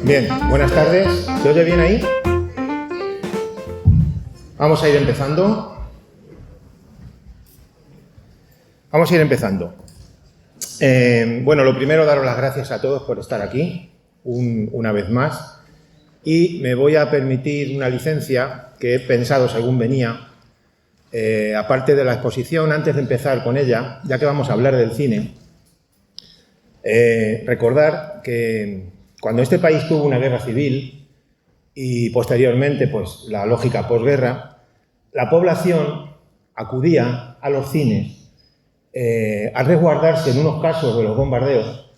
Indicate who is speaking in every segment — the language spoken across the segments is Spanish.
Speaker 1: Bien, buenas tardes. ¿Se oye bien ahí? Vamos a ir empezando. Bueno, lo primero, daros las gracias a todos por estar aquí una vez más. Y me voy a permitir una licencia que he pensado según venía, aparte de la exposición, antes de empezar con ella, ya que vamos a hablar del cine, recordar que cuando este país tuvo una guerra civil y posteriormente pues, la lógica posguerra, la población acudía a los cines a resguardarse en unos casos de los bombardeos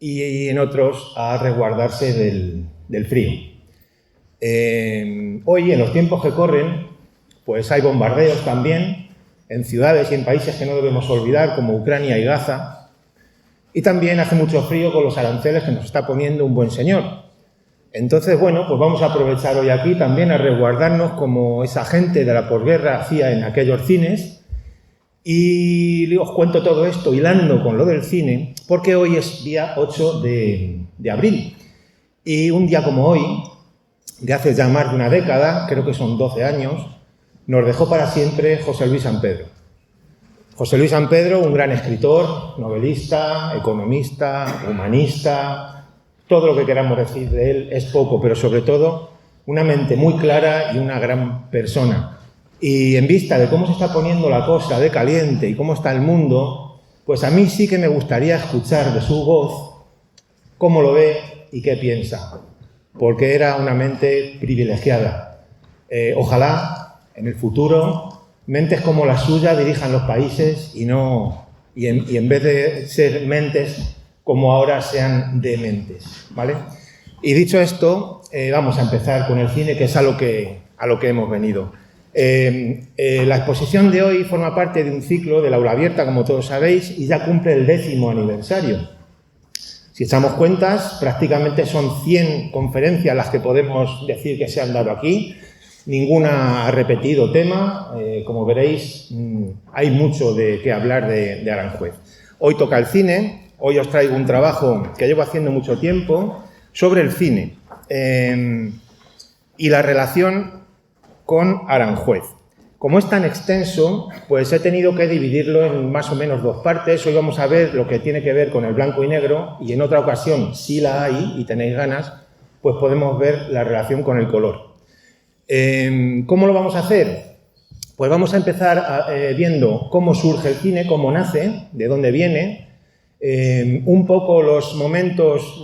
Speaker 1: y en otros a resguardarse del frío. Hoy, en los tiempos que corren, pues hay bombardeos también en ciudades y en países que no debemos olvidar, como Ucrania y Gaza, y también hace mucho frío con los aranceles que nos está poniendo un buen señor. Entonces, bueno, pues vamos a aprovechar hoy aquí también a resguardarnos como esa gente de la posguerra hacía en aquellos cines. Y os cuento todo esto hilando con lo del cine, porque hoy es día 8 de abril. Y un día como hoy, de hace ya más de una década, creo que son 12 años, nos dejó para siempre José Luis Sampedro. José Luis Sampedro, un gran escritor, novelista, economista, humanista, todo lo que queramos decir de él es poco, pero sobre todo una mente muy clara y una gran persona. Y en vista de cómo se está poniendo la cosa de caliente y cómo está el mundo, pues a mí sí que me gustaría escuchar de su voz cómo lo ve y qué piensa, porque era una mente privilegiada. Ojalá en el futuro mentes como la suya dirijan los países y en vez de ser mentes como ahora sean dementes, ¿vale? Y dicho esto, vamos a empezar con el cine, que es a lo que hemos venido. La exposición de hoy forma parte de un ciclo del aula abierta, como todos sabéis, y ya cumple el 10º aniversario. Si echamos cuentas, prácticamente son 100 conferencias las que podemos decir que se han dado aquí. Ninguna ha repetido tema. Como veréis, hay mucho de qué hablar de Aranjuez. Hoy toca el cine. Hoy os traigo un trabajo que llevo haciendo mucho tiempo sobre el cine y la relación con Aranjuez. Como es tan extenso, pues he tenido que dividirlo en más o menos 2 partes. Hoy vamos a ver lo que tiene que ver con el blanco y negro, y en otra ocasión, si la hay y tenéis ganas, pues podemos ver la relación con el color. ¿Cómo lo vamos a hacer? Pues vamos a empezar viendo cómo surge el cine, cómo nace, de dónde viene, un poco los momentos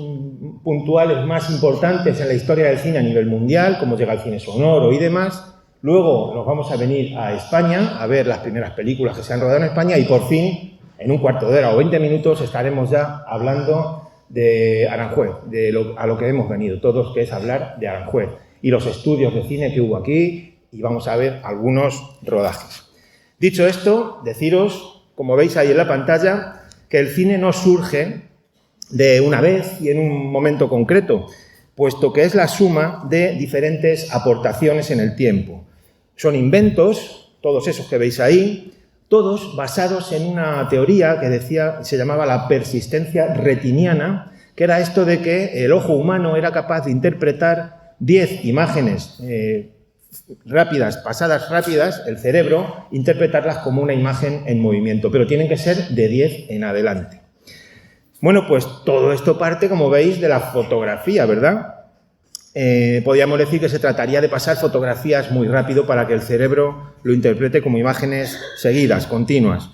Speaker 1: puntuales más importantes en la historia del cine a nivel mundial, cómo llega el cine sonoro y demás. Luego nos vamos a venir a España a ver las primeras películas que se han rodado en España y por fin, en un cuarto de hora o 20 minutos, estaremos ya hablando de Aranjuez, a lo que hemos venido todos, que es hablar de Aranjuez y los estudios de cine que hubo aquí, y vamos a ver algunos rodajes. Dicho esto, deciros, como veis ahí en la pantalla, que el cine no surge de una vez y en un momento concreto, puesto que es la suma de diferentes aportaciones en el tiempo. Son inventos, todos esos que veis ahí, todos basados en una teoría que se llamaba la persistencia retiniana, que era esto de que el ojo humano era capaz de interpretar 10 imágenes rápidas, pasadas rápidas, el cerebro, interpretarlas como una imagen en movimiento, pero tienen que ser de 10 en adelante. Bueno, pues todo esto parte, como veis, de la fotografía, ¿verdad? Podríamos decir que se trataría de pasar fotografías muy rápido para que el cerebro lo interprete como imágenes seguidas, continuas.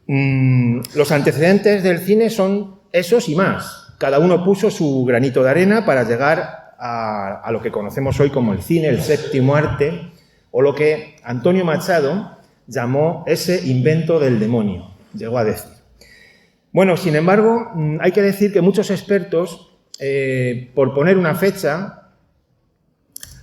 Speaker 1: Los antecedentes del cine son esos y más. Cada uno puso su granito de arena para llegar a lo que conocemos hoy como el cine, el séptimo arte, o lo que Antonio Machado llamó ese invento del demonio, llegó a decir. Bueno, sin embargo, hay que decir que muchos expertos, por poner una fecha,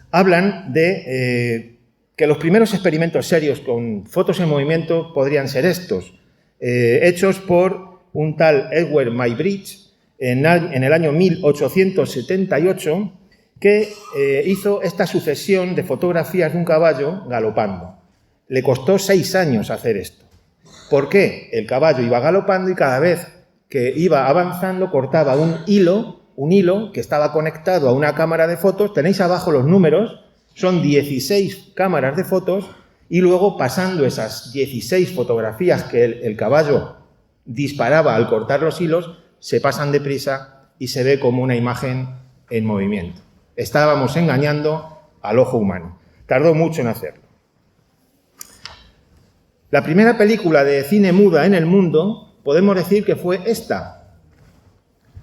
Speaker 1: hablan de que los primeros experimentos serios con fotos en movimiento podrían ser estos, hechos por un tal Edward Muybridge en el año 1878, que hizo esta sucesión de fotografías de un caballo galopando. Le costó 6 años hacer esto. ¿Por qué? El caballo iba galopando y cada vez que iba avanzando cortaba un hilo un hilo que estaba conectado a una cámara de fotos. Tenéis abajo los números, son 16 cámaras de fotos, y luego pasando esas 16 fotografías que el caballo disparaba al cortar los hilos, se pasan deprisa y se ve como una imagen en movimiento. Estábamos engañando al ojo humano. Tardó mucho en hacerlo. La primera película de cine muda en el mundo, podemos decir que fue esta.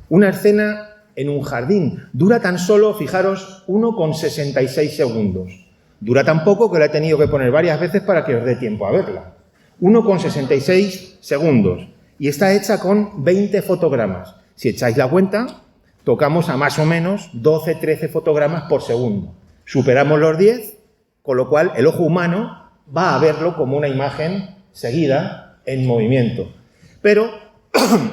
Speaker 1: Una escena en un jardín. Dura tan solo, fijaros, 1,66 segundos. Dura tan poco que la he tenido que poner varias veces para que os dé tiempo a verla. 1,66 segundos. Y está hecha con 20 fotogramas. Si echáis la cuenta, tocamos a más o menos 12-13 fotogramas por segundo. Superamos los 10, con lo cual el ojo humano va a verlo como una imagen seguida en movimiento. Pero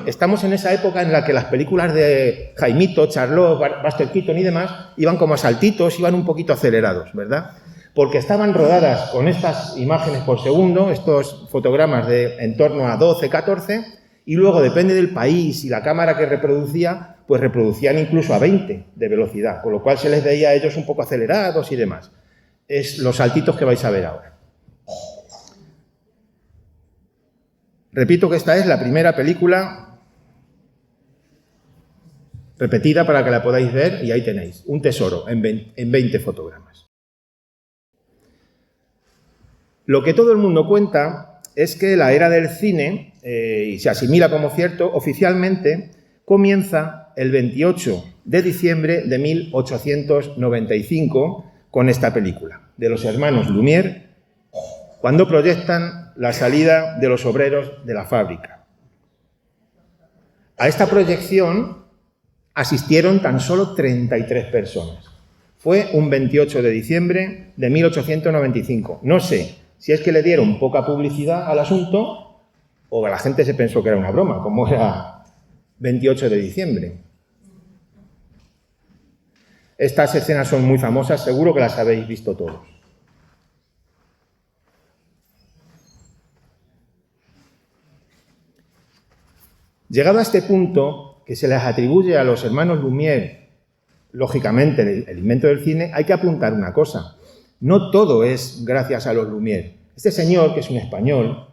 Speaker 1: estamos en esa época en la que las películas de Jaimito, Charlot, Buster Keaton y demás iban como a saltitos, iban un poquito acelerados, ¿verdad? Porque estaban rodadas con estas imágenes por segundo, estos fotogramas de en torno a 12, 14, y luego, depende del país y la cámara que reproducía, pues reproducían incluso a 20 de velocidad, con lo cual se les veía a ellos un poco acelerados y demás. Es los saltitos que vais a ver ahora. Repito que esta es la primera película repetida para que la podáis ver, y ahí tenéis, un tesoro en 20 fotogramas. Lo que todo el mundo cuenta es que la era del cine, y se asimila como cierto, oficialmente comienza el 28 de diciembre de 1895 con esta película, de los hermanos Lumière, cuando proyectan la salida de los obreros de la fábrica. A esta proyección asistieron tan solo 33 personas. Fue un 28 de diciembre de 1895. No sé si es que le dieron poca publicidad al asunto o la gente se pensó que era una broma, como era 28 de diciembre. Estas escenas son muy famosas, seguro que las habéis visto todos. Llegado a este punto, que se les atribuye a los hermanos Lumière, lógicamente, el invento del cine, hay que apuntar una cosa. No todo es gracias a los Lumière. Este señor, que es un español,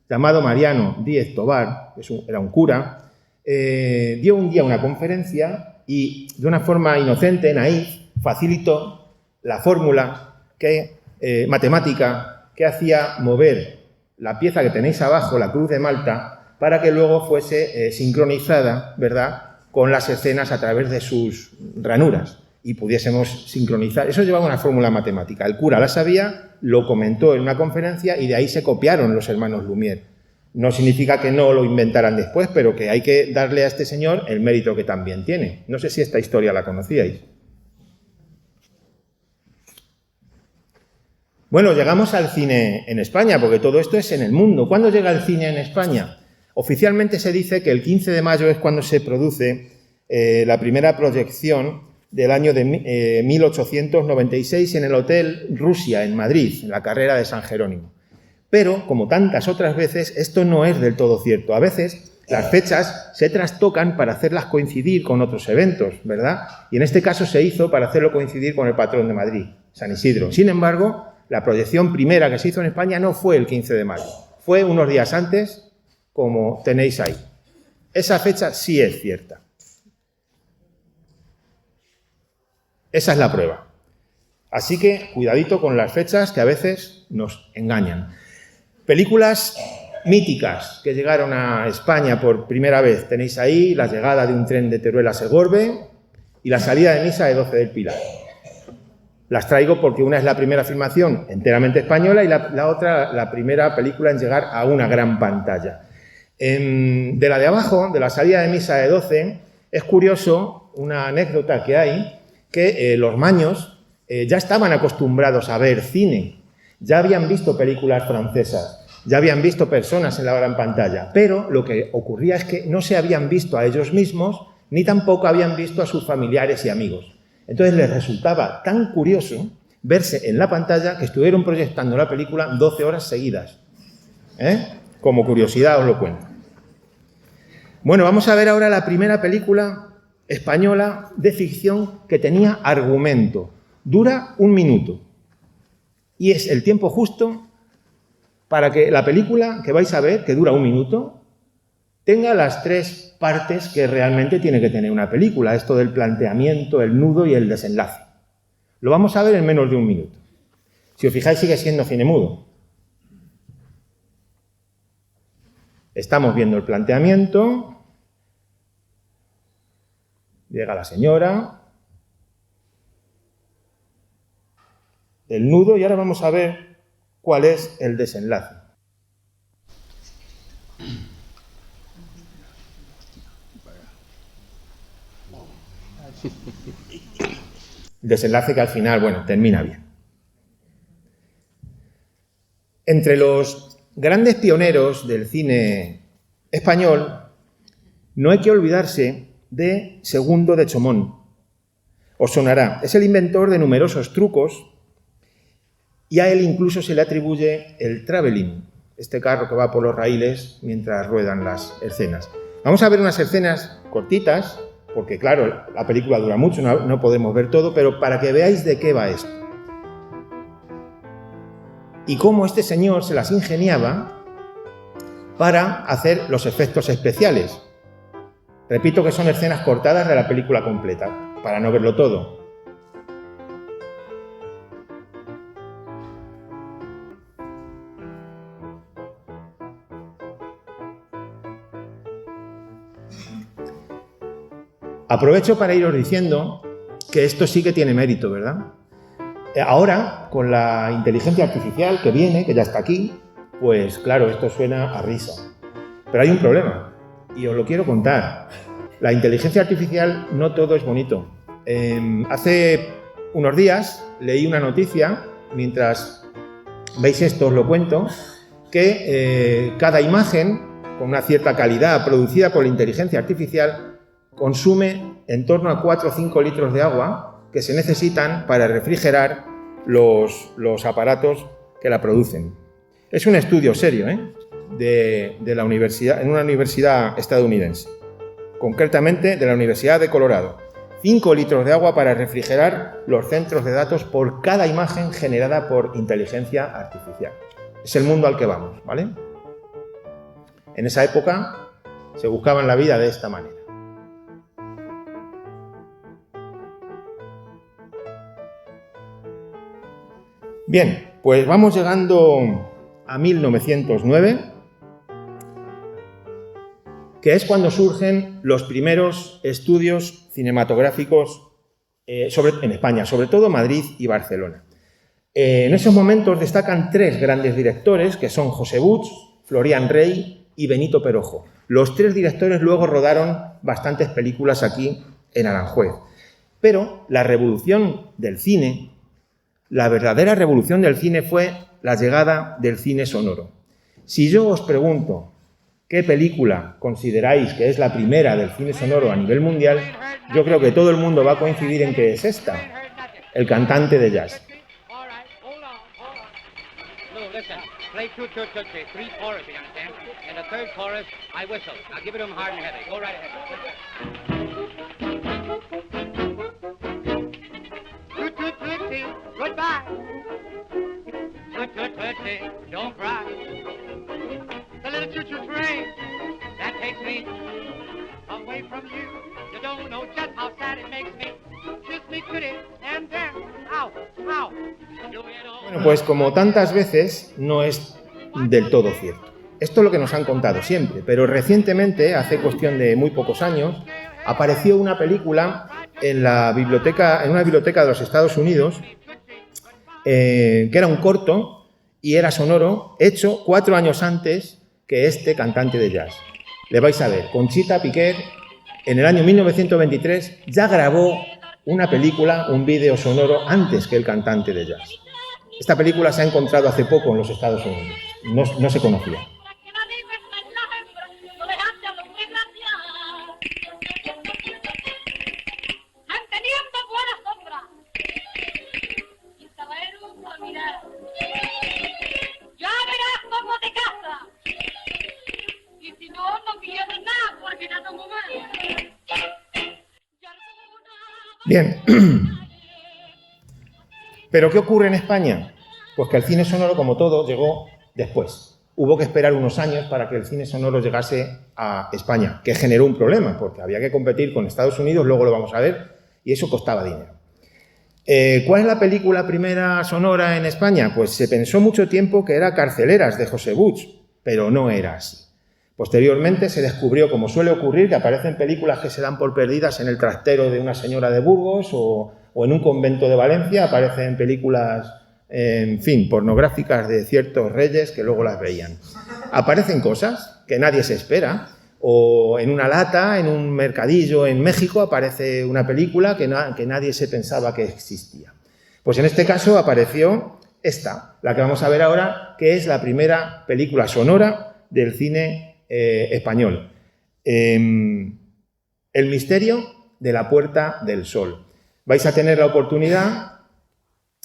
Speaker 1: llamado Mariano Díez Tobar, era un cura, dio un día una conferencia y, de una forma inocente, naif, facilitó la fórmula matemática que hacía mover la pieza que tenéis abajo, la cruz de Malta, para que luego fuese sincronizada, ¿verdad?, con las escenas a través de sus ranuras y pudiésemos sincronizar. Eso llevaba una fórmula matemática. El cura la sabía, lo comentó en una conferencia y de ahí se copiaron los hermanos Lumière. No significa que no lo inventaran después, pero que hay que darle a este señor el mérito que también tiene. No sé si esta historia la conocíais. Bueno, llegamos al cine en España, porque todo esto es en el mundo. ¿Cuándo llega el cine en España? Oficialmente se dice que el 15 de mayo es cuando se produce la primera proyección del año de 1896 en el Hotel Rusia, en Madrid, en la carrera de San Jerónimo. Pero, como tantas otras veces, esto no es del todo cierto. A veces las fechas se trastocan para hacerlas coincidir con otros eventos, ¿verdad? Y en este caso se hizo para hacerlo coincidir con el patrón de Madrid, San Isidro. Sin embargo, la proyección primera que se hizo en España no fue el 15 de mayo, fue unos días antes, como tenéis ahí. Esa fecha sí es cierta. Esa es la prueba. Así que cuidadito con las fechas que a veces nos engañan. Películas míticas que llegaron a España por primera vez. Tenéis ahí la llegada de un tren de Teruel a Segorbe y la salida de misa de 12 del Pilar. Las traigo porque una es la primera filmación enteramente española y la otra la primera película en llegar a una gran pantalla. De la de abajo, de la salida de misa de 12, es curioso una anécdota que hay, que los maños ya estaban acostumbrados a ver cine, ya habían visto películas francesas, ya habían visto personas en la gran pantalla, pero lo que ocurría es que no se habían visto a ellos mismos, ni tampoco habían visto a sus familiares y amigos. Entonces les resultaba tan curioso verse en la pantalla que estuvieron proyectando la película 12 horas seguidas. Como curiosidad os lo cuento. Bueno, vamos a ver ahora la primera película española de ficción que tenía argumento. Dura 1 minuto. Y es el tiempo justo para que la película que vais a ver, que dura 1 minuto, tenga las 3 partes que realmente tiene que tener una película. Esto del planteamiento, el nudo y el desenlace. Lo vamos a ver en menos de 1 minuto. Si os fijáis, sigue siendo cine mudo. Estamos viendo el planteamiento. Llega la señora. El nudo, y ahora vamos a ver cuál es el desenlace. Desenlace que al final, bueno, termina bien. Entre los grandes pioneros del cine español, no hay que olvidarse de Segundo de Chomón. Os sonará. Es el inventor de numerosos trucos y a él incluso se le atribuye el travelling, este carro que va por los raíles mientras ruedan las escenas. Vamos a ver unas escenas cortitas, porque claro, la película dura mucho, no podemos ver todo, pero para que veáis de qué va esto. Y cómo este señor se las ingeniaba para hacer los efectos especiales. Repito que son escenas cortadas de la película completa, para no verlo todo. Aprovecho para iros diciendo que esto sí que tiene mérito, ¿verdad? Ahora, con la inteligencia artificial que viene, que ya está aquí, pues claro, esto suena a risa. Pero hay un problema, y os lo quiero contar. La inteligencia artificial no todo es bonito. Hace unos días leí una noticia, mientras veis esto os lo cuento, que cada imagen, con una cierta calidad, producida por la inteligencia artificial, consume en torno a 4 o 5 litros de agua que se necesitan para refrigerar los aparatos que la producen. Es un estudio serio, de la universidad, en una universidad estadounidense, concretamente de la Universidad de Colorado. 5 litros de agua para refrigerar los centros de datos por cada imagen generada por inteligencia artificial. Es el mundo al que vamos, ¿vale? En esa época se buscaban la vida de esta manera. Bien, pues vamos llegando a 1909, que es cuando surgen los primeros estudios cinematográficos en España, sobre todo Madrid y Barcelona. En esos momentos destacan 3 grandes directores, que son José Puig, Florian Rey y Benito Perojo. Los 3 directores luego rodaron bastantes películas aquí en Aranjuez. Pero la revolución del cine, la verdadera revolución del cine fue la llegada del cine sonoro. Si yo os pregunto qué película consideráis que es la primera del cine sonoro a nivel mundial, yo creo que todo el mundo va a coincidir en que es esta, El cantante de jazz.
Speaker 2: Goodbye. Don't cry. The little choo-choo train that takes me away from you. You don't know just how sad it makes me. Kiss me pretty and then ow, ow.
Speaker 1: Bueno, pues como tantas veces no es del todo cierto. Esto es lo que nos han contado siempre, pero recientemente, hace cuestión de muy pocos años, apareció una película en una biblioteca de los Estados Unidos, que era un corto y era sonoro, hecho 4 años antes que este cantante de jazz. Le vais a ver, Conchita Piquer, en el año 1923, ya grabó una película, un vídeo sonoro, antes que el cantante de jazz. Esta película se ha encontrado hace poco en los Estados Unidos, no se conocía. Bien. ¿Pero qué ocurre en España? Pues que el cine sonoro, como todo, llegó después. Hubo que esperar unos años para que el cine sonoro llegase a España, que generó un problema, porque había que competir con Estados Unidos, luego lo vamos a ver, y eso costaba dinero. ¿Cuál es la película primera sonora en España? Pues se pensó mucho tiempo que era Carceleras, de José Puig, pero no era así. Posteriormente se descubrió, como suele ocurrir, que aparecen películas que se dan por perdidas en el trastero de una señora de Burgos o en un convento de Valencia, aparecen películas, en fin, pornográficas de ciertos reyes que luego las veían. Aparecen cosas que nadie se espera, o en una lata, en un mercadillo en México, aparece una película que nadie se pensaba que existía. Pues en este caso apareció esta, la que vamos a ver ahora, que es la primera película sonora del cine español. El misterio de la Puerta del Sol. Vais a tener la oportunidad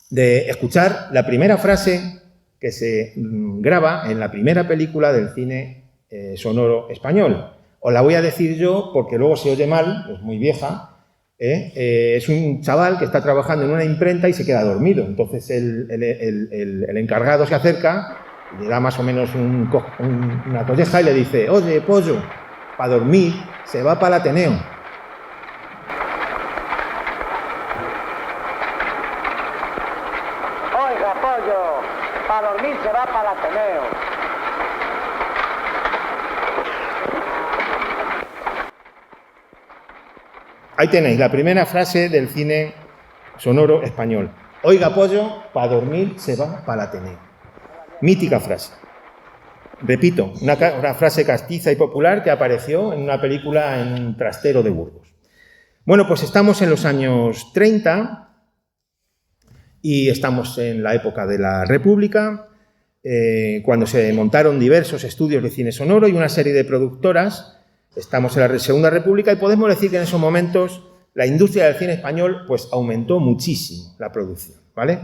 Speaker 1: de escuchar la primera frase que se graba en la primera película del cine sonoro español. Os la voy a decir yo porque luego se oye mal, es muy vieja. Es un chaval que está trabajando en una imprenta y se queda dormido. Entonces el encargado se acerca, le da más o menos una colleja y le dice: oye, pollo, para dormir se va para el Ateneo.
Speaker 3: Oiga, pollo, para dormir se va para el Ateneo.
Speaker 1: Ahí tenéis la primera frase del cine sonoro español. Oiga, pollo, para dormir se va para el Ateneo. Mítica frase. Repito, una frase castiza y popular que apareció en una película en un trastero de Burgos. Bueno, pues estamos en los años 30 y estamos en la época de la República, cuando se montaron diversos estudios de cine sonoro y una serie de productoras. Estamos en la Segunda República y podemos decir que en esos momentos la industria del cine español pues aumentó muchísimo la producción, ¿vale?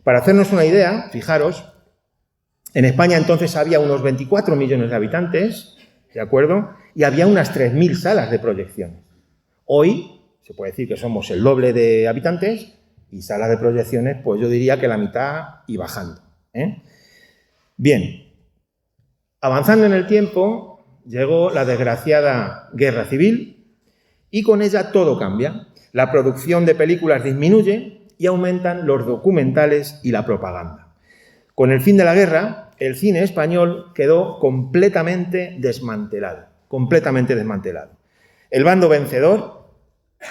Speaker 1: Para hacernos una idea, fijaros, en España entonces había unos 24 millones de habitantes, ¿de acuerdo? Y había unas 3.000 salas de proyecciones. Hoy se puede decir que somos el doble de habitantes y salas de proyecciones, pues yo diría que la mitad y bajando, ¿eh? Bien, avanzando en el tiempo, llegó la desgraciada Guerra Civil y con ella todo cambia. La producción de películas disminuye y aumentan los documentales y la propaganda. Con el fin de la guerra, el cine español quedó completamente desmantelado. El bando vencedor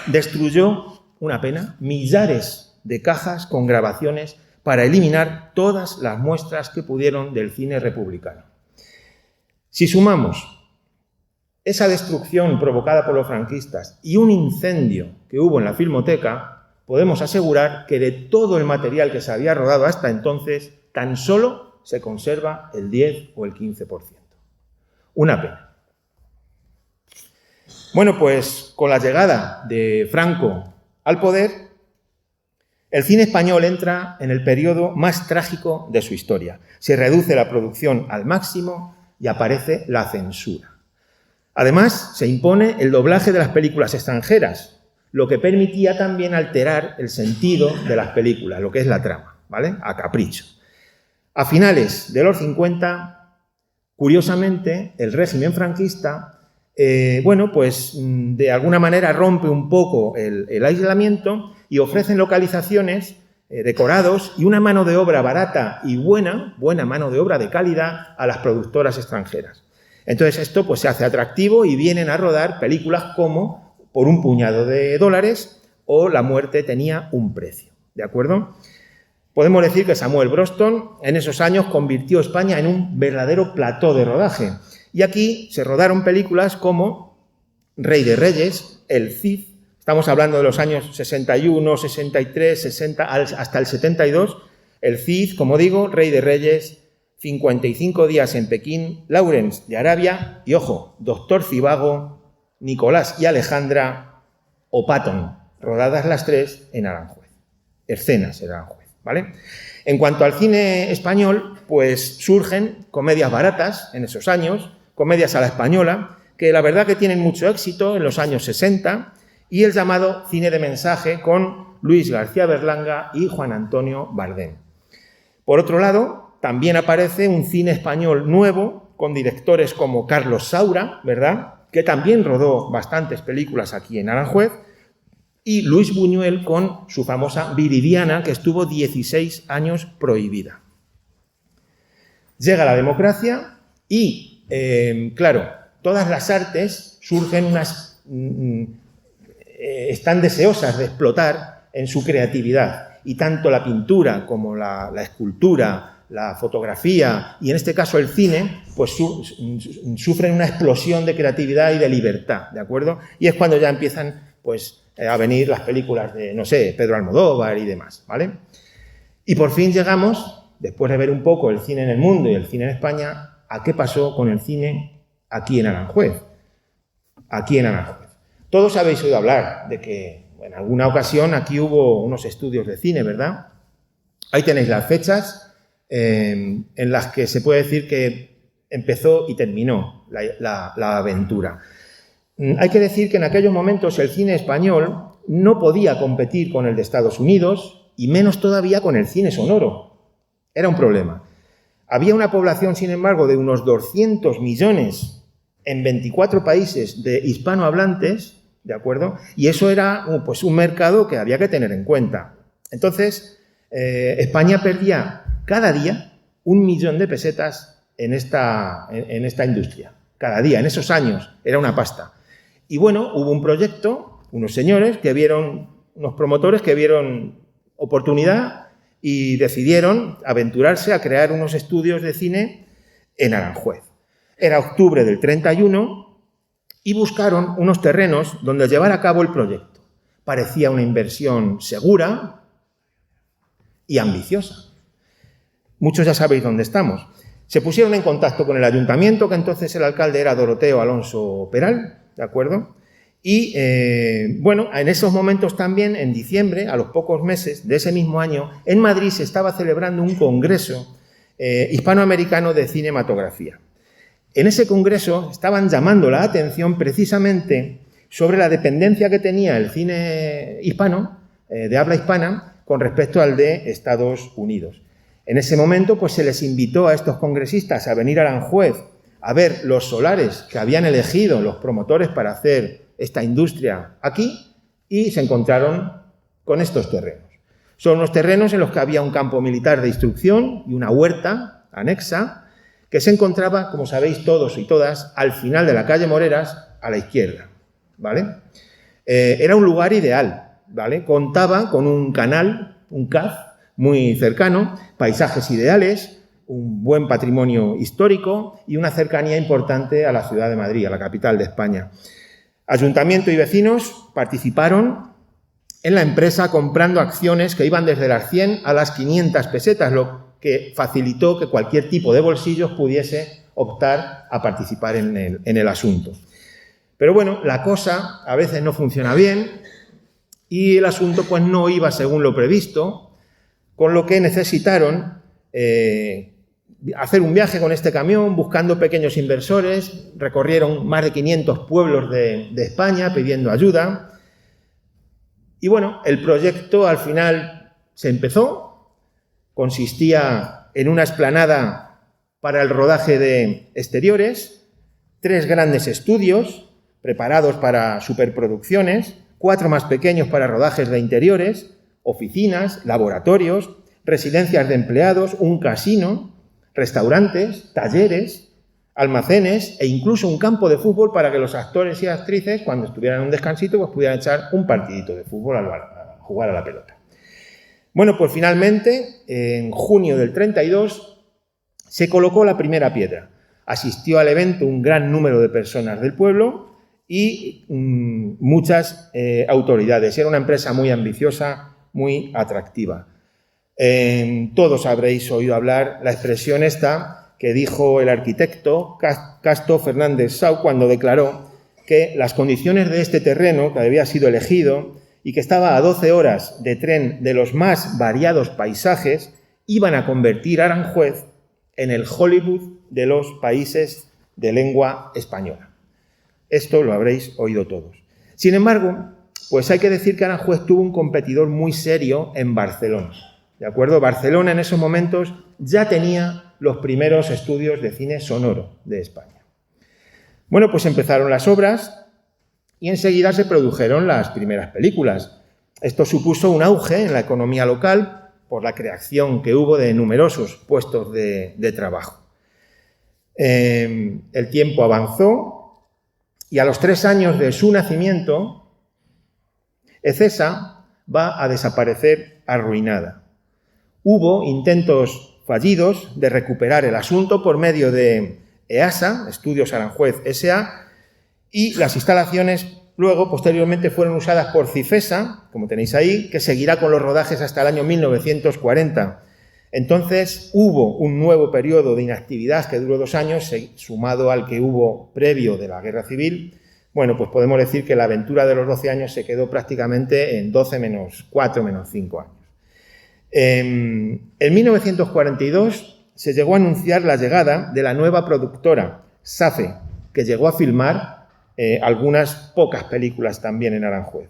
Speaker 1: destruyó, una pena, millares de cajas con grabaciones para eliminar todas las muestras que pudieron del cine republicano. Si sumamos esa destrucción provocada por los franquistas y un incendio que hubo en la Filmoteca, podemos asegurar que de todo el material que se había rodado hasta entonces, tan solo se conserva el 10 o el 15%. Una pena. Bueno, pues con la llegada de Franco al poder, el cine español entra en el periodo más trágico de su historia. Se reduce la producción al máximo y aparece la censura. Además, se impone el doblaje de las películas extranjeras, lo que permitía también alterar el sentido de las películas, lo que es la trama, ¿vale? A capricho. A finales de los 50, curiosamente, el régimen franquista, pues de alguna manera rompe un poco el aislamiento y ofrecen localizaciones, decorados y una mano de obra barata y buena mano de obra de calidad a las productoras extranjeras. Entonces esto pues se hace atractivo y vienen a rodar películas como Por un puñado de dólares o La muerte tenía un precio, ¿de acuerdo? Podemos decir que Samuel Bronston en esos años convirtió a España en un verdadero plató de rodaje. Y aquí se rodaron películas como Rey de Reyes, El Cid, estamos hablando de los años 61, 63, 60, hasta el 72, El Cid, como digo, Rey de Reyes, 55 días en Pekín, Lawrence de Arabia y, ojo, Doctor Zivago, Nicolás y Alejandra o Patton, rodadas las tres en Aranjuez, escenas en Aranjuez, ¿vale? En cuanto al cine español, pues surgen comedias baratas en esos años, comedias a la española, que la verdad que tienen mucho éxito en los años 60 y el llamado cine de mensaje con Luis García Berlanga y Juan Antonio Bardem. Por otro lado, también aparece un cine español nuevo con directores como Carlos Saura, ¿verdad?, que también rodó bastantes películas aquí en Aranjuez, y Luis Buñuel con su famosa Viridiana, que estuvo 16 años prohibida. Llega la democracia y, claro, todas las artes surgen están deseosas de explotar en su creatividad, y tanto la pintura como la escultura, la fotografía y en este caso el cine, pues sufren una explosión de creatividad y de libertad, ¿de acuerdo? Y es cuando ya empiezan, pues, a venir las películas de, no sé, Pedro Almodóvar y demás, ¿vale? Y por fin llegamos, después de ver un poco el cine en el mundo y el cine en España, a qué pasó con el cine aquí en Aranjuez. Aquí en Aranjuez. Todos habéis oído hablar de que en alguna ocasión aquí hubo unos estudios de cine, ¿verdad? Ahí tenéis las fechas en las que se puede decir que empezó y terminó la aventura. Hay que decir que en aquellos momentos el cine español no podía competir con el de Estados Unidos y menos todavía con el cine sonoro. Era un problema. Había una población, sin embargo, de unos 200 millones en 24 países de hispanohablantes, ¿de acuerdo? Y eso era, pues, un mercado que había que tener en cuenta. Entonces, España perdía cada día 1 millón de pesetas en esta industria. Cada día, en esos años, era una pasta. Y bueno, hubo un proyecto, unos señores unos promotores que vieron oportunidad y decidieron aventurarse a crear unos estudios de cine en Aranjuez. Era octubre del 31 y buscaron unos terrenos donde llevar a cabo el proyecto. Parecía una inversión segura y ambiciosa. Muchos ya sabéis dónde estamos. Se pusieron en contacto con el ayuntamiento, que entonces el alcalde era Doroteo Alonso Peral, ¿de acuerdo? Y, bueno, en esos momentos también, en diciembre, a los pocos meses de ese mismo año, en Madrid se estaba celebrando un congreso hispanoamericano de cinematografía. En ese congreso estaban llamando la atención precisamente sobre la dependencia que tenía el cine hispano, de habla hispana, con respecto al de Estados Unidos. En ese momento, pues, se les invitó a estos congresistas a venir a Aranjuez a ver los solares que habían elegido los promotores para hacer esta industria aquí, y se encontraron con estos terrenos. Son unos terrenos en los que había un campo militar de instrucción y una huerta anexa que se encontraba, como sabéis todos y todas, al final de la calle Moreras, a la izquierda, ¿vale? Era un lugar ideal, ¿vale? Contaba con un canal, un CAF, muy cercano, paisajes ideales, un buen patrimonio histórico y una cercanía importante a la ciudad de Madrid, a la capital de España. Ayuntamiento y vecinos participaron en la empresa comprando acciones que iban desde las 100 a las 500 pesetas, lo que facilitó que cualquier tipo de bolsillos pudiese optar a participar en el asunto. Pero bueno, la cosa a veces no funciona bien y el asunto, pues, no iba según lo previsto, con lo que necesitaron hacer un viaje con este camión buscando pequeños inversores. Recorrieron más de 500 pueblos de España pidiendo ayuda. Y bueno, el proyecto al final se empezó. Consistía en una explanada para el rodaje de exteriores, 3 grandes estudios preparados para superproducciones, 4 más pequeños para rodajes de interiores, oficinas, laboratorios, residencias de empleados, un casino, restaurantes, talleres, almacenes e incluso un campo de fútbol para que los actores y actrices, cuando estuvieran en un descansito, pues pudieran echar un partidito de fútbol a jugar a la pelota. Bueno, pues finalmente, en junio del 32, se colocó la primera piedra. Asistió al evento un gran número de personas del pueblo y muchas autoridades. Era una empresa muy ambiciosa, muy atractiva. Todos habréis oído hablar la expresión esta que dijo el arquitecto Casto Fernández Sau cuando declaró que las condiciones de este terreno, que había sido elegido y que estaba a 12 horas de tren de los más variados paisajes, iban a convertir a Aranjuez en el Hollywood de los países de lengua española. Esto lo habréis oído todos. Sin embargo, Pues hay que decir que Aranjuez tuvo un competidor muy serio en Barcelona. ¿De acuerdo? Barcelona en esos momentos ya tenía los primeros estudios de cine sonoro de España. Bueno, pues empezaron las obras y enseguida se produjeron las primeras películas. Esto supuso un auge en la economía local por la creación que hubo de numerosos puestos de trabajo. El tiempo avanzó y a los 3 años de su nacimiento, Ecesa va a desaparecer arruinada. Hubo intentos fallidos de recuperar el asunto por medio de EASA, Estudios Aranjuez S.A., y las instalaciones luego, posteriormente, fueron usadas por Cifesa, como tenéis ahí, que seguirá con los rodajes hasta el año 1940. Entonces, hubo un nuevo periodo de inactividad que duró 2 años, sumado al que hubo previo de la Guerra Civil. Bueno, pues podemos decir que la aventura de los 12 años se quedó prácticamente en 12 menos 4 menos 5 años. En 1942 se llegó a anunciar la llegada de la nueva productora, SAFE, que llegó a filmar algunas pocas películas también en Aranjuez.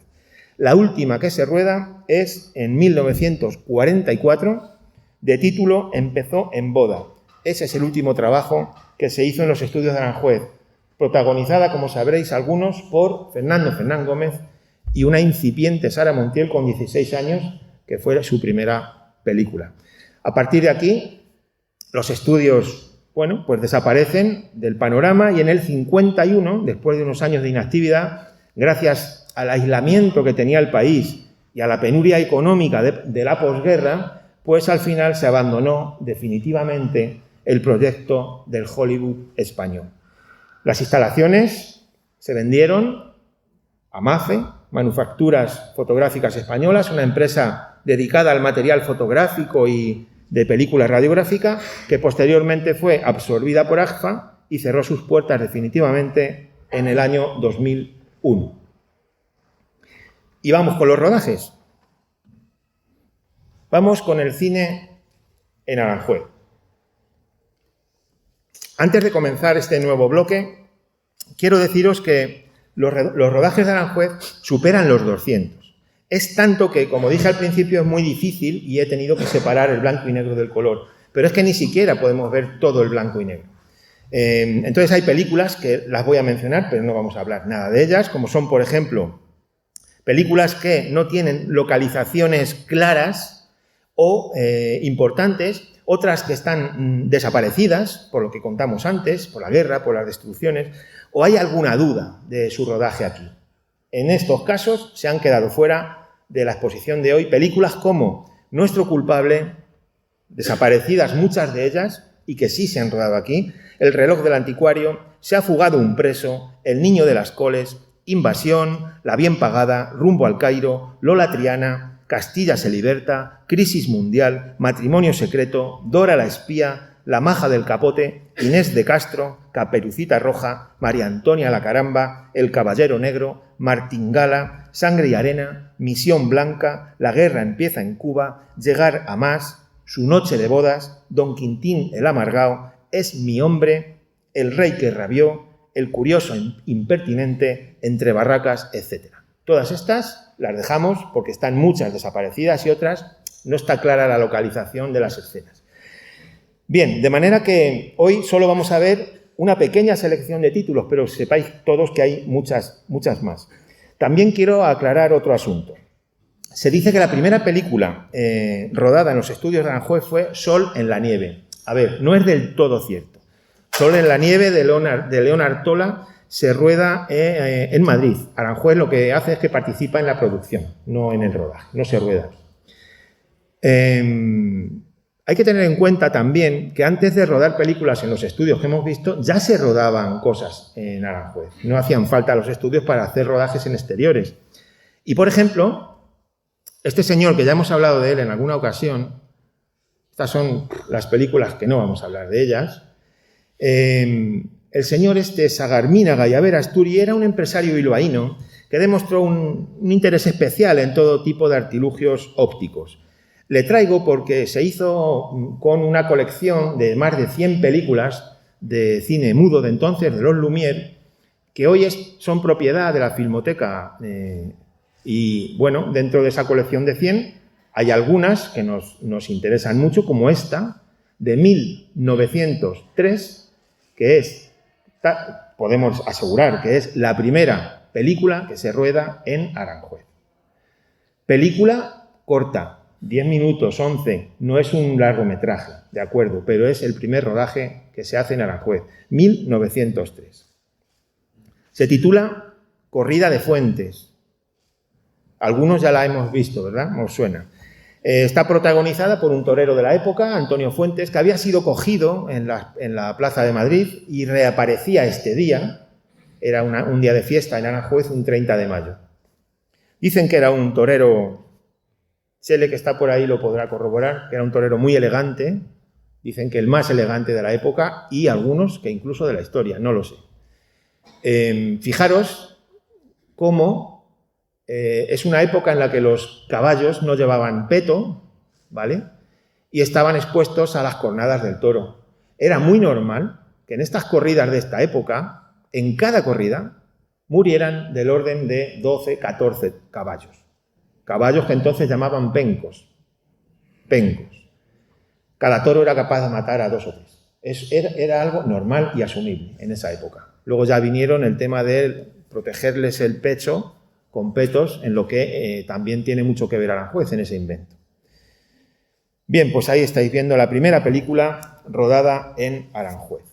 Speaker 1: La última que se rueda es en 1944, de título Empezó en boda. Ese es el último trabajo que se hizo en los estudios de Aranjuez, protagonizada, como sabréis algunos, por Fernando Fernán Gómez y una incipiente Sara Montiel con 16 años, que fue su primera película. A partir de aquí, los estudios, bueno, pues desaparecen del panorama y en el 51, después de unos años de inactividad, gracias al aislamiento que tenía el país y a la penuria económica de la posguerra, pues al final se abandonó definitivamente el proyecto del Hollywood español. Las instalaciones se vendieron a MAFE, Manufacturas Fotográficas Españolas, una empresa dedicada al material fotográfico y de película radiográfica, que posteriormente fue absorbida por AGFA y cerró sus puertas definitivamente en el año 2001. Y vamos con los rodajes. Vamos con el cine en Aranjuez. Antes de comenzar este nuevo bloque, quiero deciros que los rodajes de Aranjuez superan los 200. Es tanto que, como dije al principio, es muy difícil y he tenido que separar el blanco y negro del color. Pero es que ni siquiera podemos ver todo el blanco y negro. Entonces hay películas que las voy a mencionar, pero no vamos a hablar nada de ellas, como son, por ejemplo, películas que no tienen localizaciones claras o importantes, otras que están desaparecidas, por lo que contamos antes, por la guerra, por las destrucciones, o hay alguna duda de su rodaje aquí. En estos casos se han quedado fuera de la exposición de hoy películas como Nuestro culpable, desaparecidas muchas de ellas y que sí se han rodado aquí, El reloj del anticuario, Se ha fugado un preso, El niño de las coles, Invasión, La bien pagada, Rumbo al Cairo, Lola Triana, Castilla se liberta, Crisis mundial, Matrimonio secreto, Dora la espía, La maja del capote, Inés de Castro, Caperucita roja, María Antonia la caramba, El caballero negro, Martingala, Sangre y arena, Misión blanca, La guerra empieza en Cuba, Llegar a más, Su noche de bodas, Don Quintín el amargao, Es mi hombre, El rey que rabió, El curioso impertinente, Entre barracas, etc. Todas estas las dejamos porque están muchas desaparecidas y otras no está clara la localización de las escenas. Bien, de manera que hoy solo vamos a ver una pequeña selección de títulos, pero sepáis todos que hay muchas más. También quiero aclarar otro asunto. Se dice que la primera película rodada en los estudios de Aranjuez fue Sol en la nieve. A ver, no es del todo cierto. Sol en la nieve de León Artola se rueda en Madrid. Aranjuez lo que hace es que participa en la producción, no en el rodaje, no se rueda. Hay que tener en cuenta también que antes de rodar películas en los estudios que hemos visto, ya se rodaban cosas en Aranjuez. No hacían falta los estudios para hacer rodajes en exteriores. Y, por ejemplo, este señor, que ya hemos hablado de él en alguna ocasión, estas son las películas que no vamos a hablar de ellas, el señor Sagarminaga y Averasturi era un empresario bilbaíno que demostró un interés especial en todo tipo de artilugios ópticos. Le traigo porque se hizo con una colección de más de 100 películas de cine mudo de entonces, de los Lumière, que hoy son propiedad de la Filmoteca Y bueno, dentro de esa colección de 100 hay algunas que nos interesan mucho, como esta, de 1903, que es, podemos asegurar que es la primera película que se rueda en Aranjuez. Película corta, 10 minutos, 11, no es un largometraje, de acuerdo, pero es el primer rodaje que se hace en Aranjuez, 1903. Se titula Corrida de Fuentes. Algunos ya la hemos visto, ¿verdad? Os suena. Está protagonizada por un torero de la época, Antonio Fuentes, que había sido cogido en la Plaza de Madrid y reaparecía este día. Era un día de fiesta en Aranjuez, un 30 de mayo. Dicen que era un torero, Chele, que está por ahí, lo podrá corroborar, que era un torero muy elegante, dicen que el más elegante de la época, y algunos que incluso de la historia, no lo sé. Fijaros cómo es una época en la que los caballos no llevaban peto, ¿vale? Y estaban expuestos a las cornadas del toro. Era muy normal que en estas corridas de esta época, en cada corrida, murieran del orden de 12, 14 caballos. Caballos que entonces llamaban pencos. Pencos. Cada toro era capaz de matar a 2 o 3. Era algo normal y asumible en esa época. Luego ya vinieron el tema de protegerles el pecho con petos, en lo que también tiene mucho que ver Aranjuez en ese invento. Bien, pues ahí estáis viendo la primera película rodada en Aranjuez.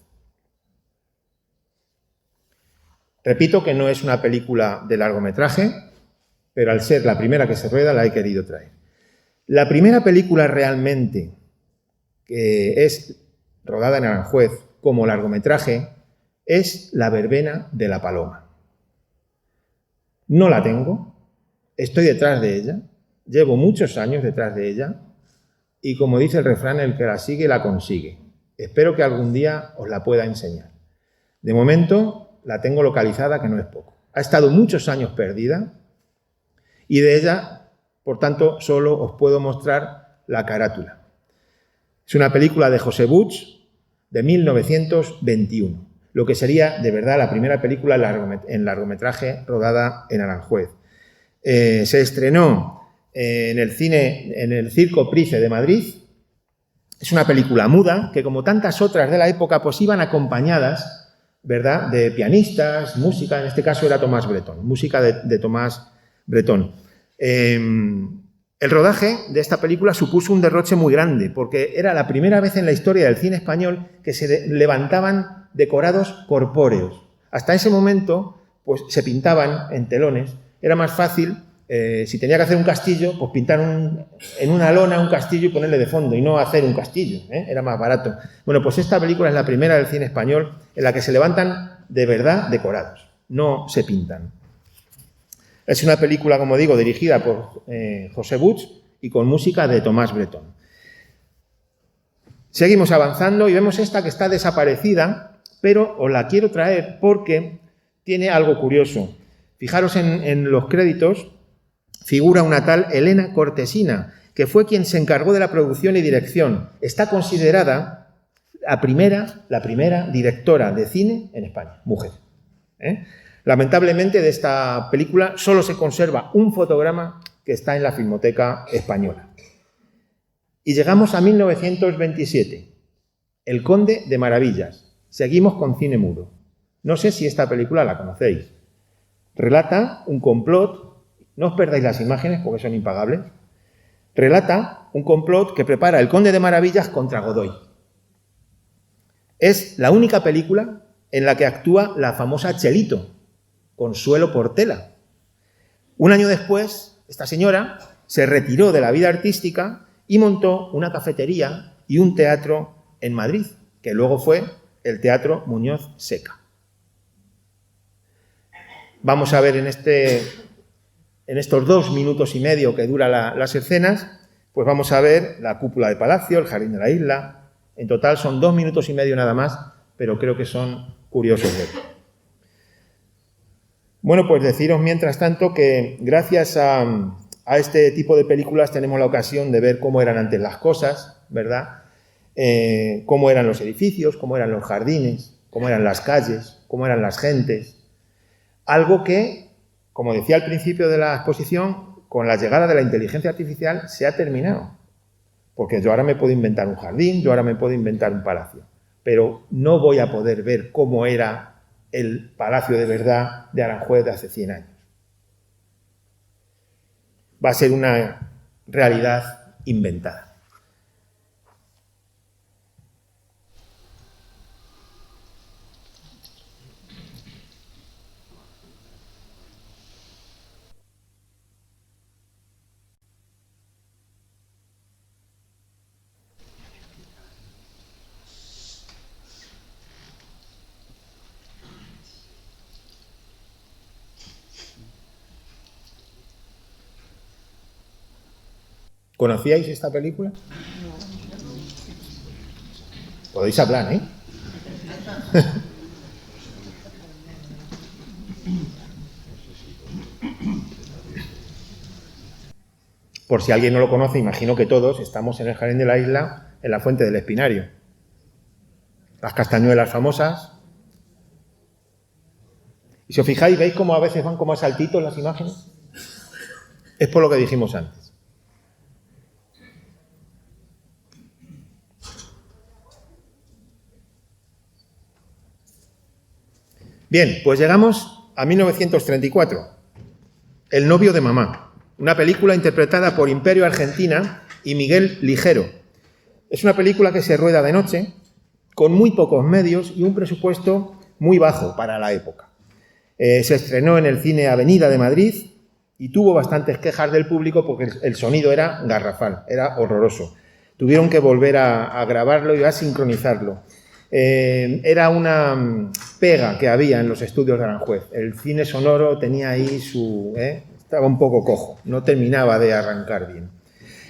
Speaker 1: Repito que no es una película de largometraje, pero al ser la primera que se rueda la he querido traer. La primera película realmente que es rodada en Aranjuez como largometraje es La verbena de la Paloma. No la tengo, estoy detrás de ella, llevo muchos años detrás de ella y, como dice el refrán, el que la sigue la consigue. Espero que algún día os la pueda enseñar. De momento la tengo localizada, que no es poco. Ha estado muchos años perdida y de ella, por tanto, solo os puedo mostrar la carátula. Es una película de José Puig de 1921. Lo que sería, de verdad, la primera película en largometraje rodada en Aranjuez. Se estrenó en el Circo Price de Madrid. Es una película muda que, como tantas otras de la época, pues iban acompañadas, ¿verdad?, de pianistas, música, en este caso era Tomás Bretón, música de Tomás Bretón. El rodaje de esta película supuso un derroche muy grande, porque era la primera vez en la historia del cine español que se levantaban decorados corpóreos. Hasta ese momento, pues se pintaban en telones. Era más fácil, si tenía que hacer un castillo, pues pintar en una lona un castillo y ponerle de fondo, y no hacer un castillo, era más barato. Bueno, pues esta película es la primera del cine español en la que se levantan de verdad decorados, no se pintan. Es una película, como digo, dirigida por José Puig y con música de Tomás Bretón. Seguimos avanzando y vemos esta que está desaparecida, pero os la quiero traer porque tiene algo curioso. Fijaros en los créditos, figura una tal Elena Cortesina, que fue quien se encargó de la producción y dirección. Está considerada la primera directora de cine en España, mujer. Lamentablemente, de esta película solo se conserva un fotograma que está en la Filmoteca Española. Y llegamos a 1927, El Conde de Maravillas. Seguimos con cine mudo. No sé si esta película la conocéis. Relata un complot, no os perdáis las imágenes porque son impagables. Relata un complot que prepara el Conde de Maravillas contra Godoy. Es la única película en la que actúa la famosa Chelito, Consuelo Portela. Un año después, esta señora se retiró de la vida artística y montó una cafetería y un teatro en Madrid, que luego fue el Teatro Muñoz Seca. Vamos a ver en estos 2 minutos y medio que dura las escenas, pues vamos a ver la cúpula de palacio, el jardín de la isla. En total son 2 minutos y medio nada más, pero creo que son curiosos de ver. Bueno, pues deciros mientras tanto que gracias a este tipo de películas tenemos la ocasión de ver cómo eran antes las cosas, ¿verdad? Cómo eran los edificios, cómo eran los jardines, cómo eran las calles, cómo eran las gentes. Algo que, como decía al principio de la exposición, con la llegada de la inteligencia artificial se ha terminado. Porque yo ahora me puedo inventar un jardín, yo ahora me puedo inventar un palacio, pero no voy a poder ver cómo era el palacio de verdad de Aranjuez de hace 100 años. Va a ser una realidad inventada. ¿Conocíais esta película? Podéis hablar, ¿eh? Por si alguien no lo conoce, imagino que todos estamos en el Jardín de la Isla, en la Fuente del Espinario. Las castañuelas famosas. Y si os fijáis, ¿veis cómo a veces van como a saltitos las imágenes? Es por lo que dijimos antes. Bien, pues llegamos a 1934, El novio de mamá, una película interpretada por Imperio Argentina y Miguel Ligero. Es una película que se rueda de noche, con muy pocos medios y un presupuesto muy bajo para la época. Se estrenó en el Cine Avenida de Madrid y tuvo bastantes quejas del público porque el sonido era garrafal, era horroroso. Tuvieron que volver a grabarlo y a sincronizarlo. Era una pega que había en los estudios de Aranjuez. El cine sonoro tenía ahí estaba un poco cojo, no terminaba de arrancar bien.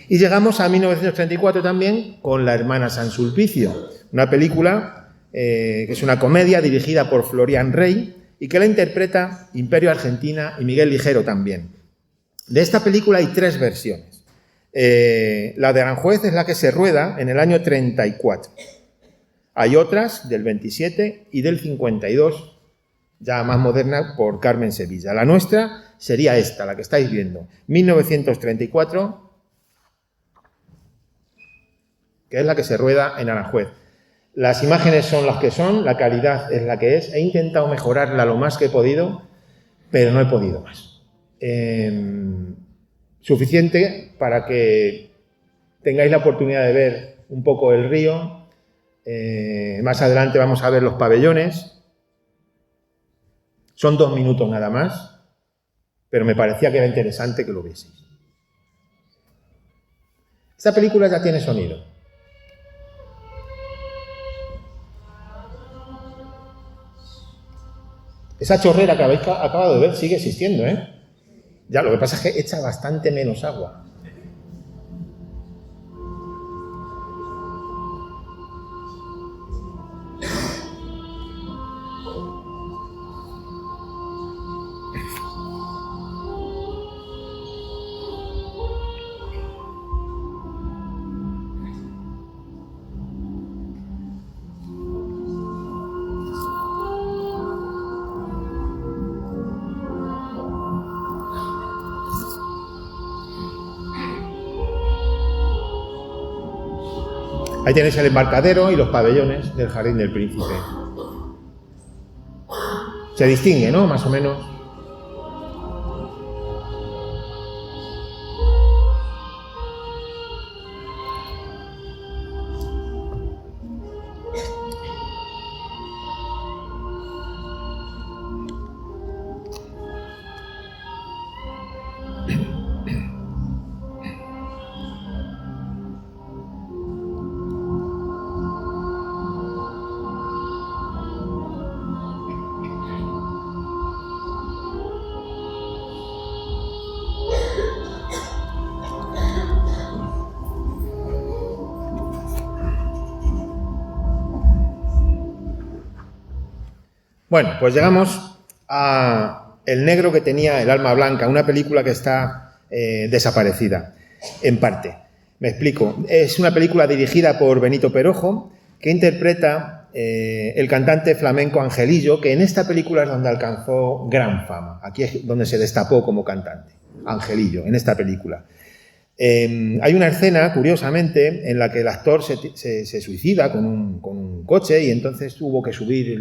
Speaker 1: Y llegamos a 1934 también con La hermana San Sulpicio, una película que es una comedia dirigida por Florian Rey y que la interpreta Imperio Argentina y Miguel Ligero también. De esta película hay 3 versiones. La de Aranjuez es la que se rueda en el año 34. Hay otras del 27 y del 52, ya más modernas, por Carmen Sevilla. La nuestra sería esta, la que estáis viendo, 1934, que es la que se rueda en Aranjuez. Las imágenes son las que son, la calidad es la que es. He intentado mejorarla lo más que he podido, pero no he podido más. Suficiente para que tengáis la oportunidad de ver un poco el río. Más adelante vamos a ver los pabellones. Son 2 minutos nada más, pero me parecía que era interesante que lo vieseis. Esta película ya tiene sonido. Esa chorrera que habéis acabado de ver sigue existiendo, ¿eh? Ya, lo que pasa es que echa bastante menos agua. Ahí tenéis el embarcadero y los pabellones del Jardín del Príncipe. Se distingue, ¿no? Más o menos. Bueno, pues llegamos a El negro que tenía el alma blanca, una película que está desaparecida, en parte. Me explico. Es una película dirigida por Benito Perojo, que interpreta el cantante flamenco Angelillo, que en esta película es donde alcanzó gran fama. Aquí es donde se destapó como cantante, Angelillo, en esta película. Hay una escena, curiosamente, en la que el actor se suicida con un coche y entonces tuvo que subir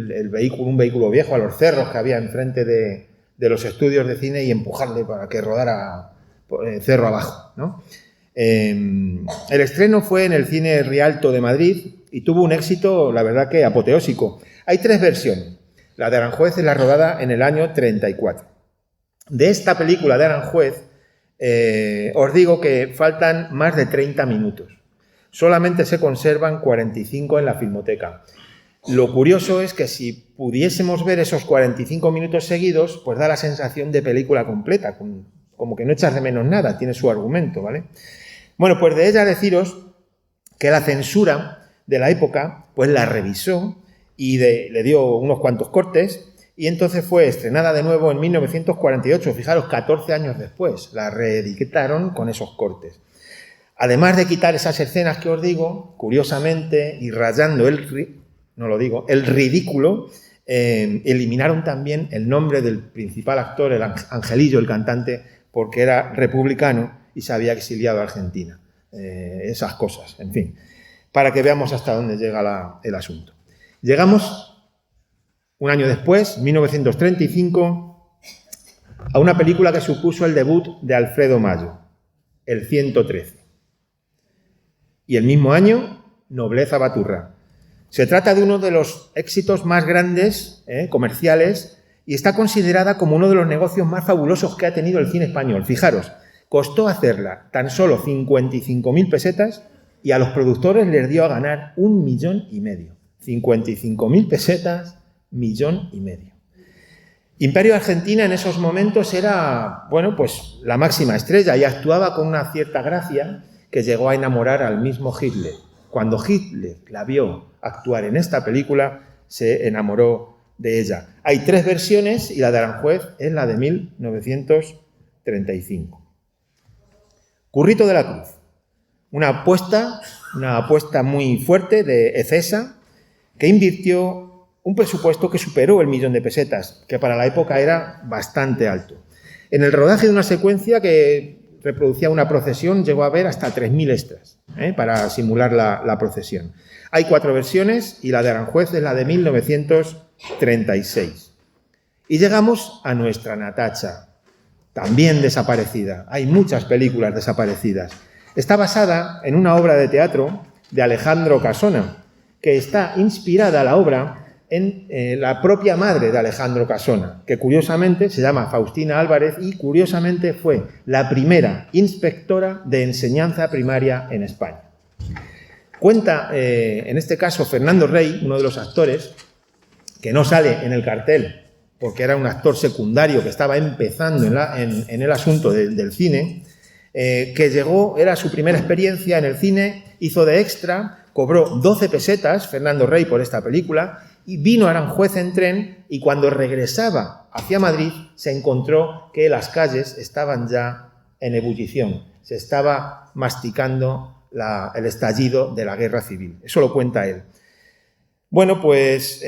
Speaker 1: un vehículo viejo a los cerros que había enfrente de los estudios de cine y empujarle para que rodara cerro abajo, ¿no? El estreno fue en el Cine Rialto de Madrid y tuvo un éxito, la verdad que apoteósico. Hay 3 versiones. La de Aranjuez es la rodada en el año 34. De esta película de Aranjuez, os digo que faltan más de 30 minutos. Solamente se conservan 45 en la Filmoteca. Lo curioso es que si pudiésemos ver esos 45 minutos seguidos, pues da la sensación de película completa, como que no echas de menos nada, tiene su argumento, ¿vale? Bueno, pues de ella deciros que la censura de la época, pues la revisó y le dio unos cuantos cortes y entonces fue estrenada de nuevo en 1948, fijaros, 14 años después, la reeditaron con esos cortes. Además de quitar esas escenas que os digo, curiosamente, y rayando el ridículo, eliminaron también el nombre del principal actor, el Angelillo, el cantante, porque era republicano y se había exiliado a Argentina. Esas cosas, en fin, para que veamos hasta dónde llega el asunto. Llegamos, un año después, 1935, a una película que supuso el debut de Alfredo Mayo, El 113. Y el mismo año, Nobleza Baturra. Se trata de uno de los éxitos más grandes, comerciales, y está considerada como uno de los negocios más fabulosos que ha tenido el cine español. Fijaros, costó hacerla tan solo 55.000 pesetas y a los productores les dio a ganar 1,5 millones. 55.000 pesetas, 1,5 millones. Imperio Argentina en esos momentos era, bueno, pues la máxima estrella y actuaba con una cierta gracia que llegó a enamorar al mismo Hitler. Cuando Hitler la vio actuar en esta película, se enamoró de ella. Hay 3 versiones y la de Aranjuez es la de 1935. Currito de la Cruz. Una apuesta muy fuerte de Ecesa que invirtió un presupuesto que superó el 1.000.000 de pesetas, que para la época era bastante alto. En el rodaje de una secuencia que reproducía una procesión, llegó a haber hasta 3.000 extras para simular la procesión. Hay 4 versiones y la de Aranjuez es la de 1936. Y llegamos a nuestra Natacha, también desaparecida. Hay muchas películas desaparecidas. Está basada en una obra de teatro de Alejandro Casona, que está inspirada la obra en la propia madre de Alejandro Casona, que curiosamente se llama Faustina Álvarez y curiosamente fue la primera inspectora de enseñanza primaria en España. Cuenta, en este caso, Fernando Rey, uno de los actores, que no sale en el cartel porque era un actor secundario que estaba empezando en el asunto del cine, que llegó, era su primera experiencia en el cine, hizo de extra, cobró 12 pesetas, Fernando Rey, por esta película, y vino a Aranjuez en tren y cuando regresaba hacia Madrid se encontró que las calles estaban ya en ebullición, se estaba masticando el estallido de la guerra civil. Eso lo cuenta él. Bueno, pues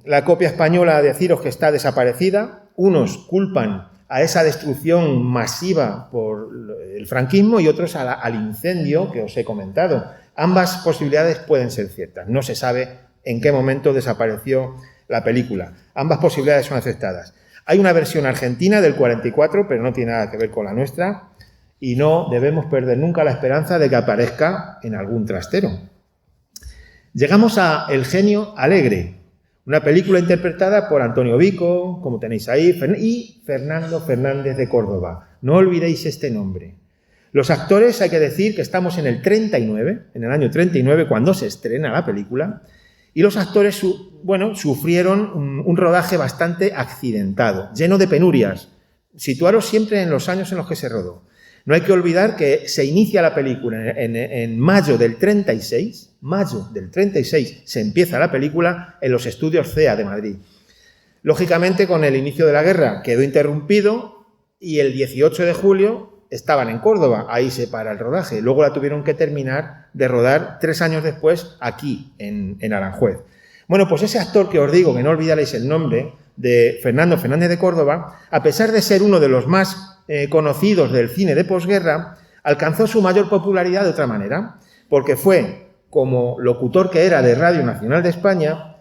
Speaker 1: la copia española, deciros que está desaparecida. Unos culpan a esa destrucción masiva por el franquismo y otros al incendio que os he comentado. Ambas posibilidades pueden ser ciertas. No se sabe en qué momento desapareció la película. Ambas posibilidades son aceptadas. Hay una versión argentina del 44, pero no tiene nada que ver con la nuestra, y no debemos perder nunca la esperanza de que aparezca en algún trastero. Llegamos a El genio alegre, una película interpretada por Antonio Vico, como tenéis ahí, y Fernando Fernández de Córdoba. No olvidéis este nombre. Los actores, hay que decir que estamos en el 39, en el año 39, cuando se estrena la película, y los actores, sufrieron un rodaje bastante accidentado, lleno de penurias. Situaros siempre en los años en los que se rodó. No hay que olvidar que se inicia la película en mayo del 36, se empieza la película en los estudios CEA de Madrid. Lógicamente, con el inicio de la guerra quedó interrumpido y el 18 de julio estaban en Córdoba, ahí se para el rodaje. Luego la tuvieron que terminar de rodar 3 años después aquí, en Aranjuez. Bueno, pues ese actor que os digo, que no olvidaréis el nombre, de Fernando Fernández de Córdoba, a pesar de ser uno de los más conocidos del cine de posguerra, alcanzó su mayor popularidad de otra manera, porque fue, como locutor que era de Radio Nacional de España,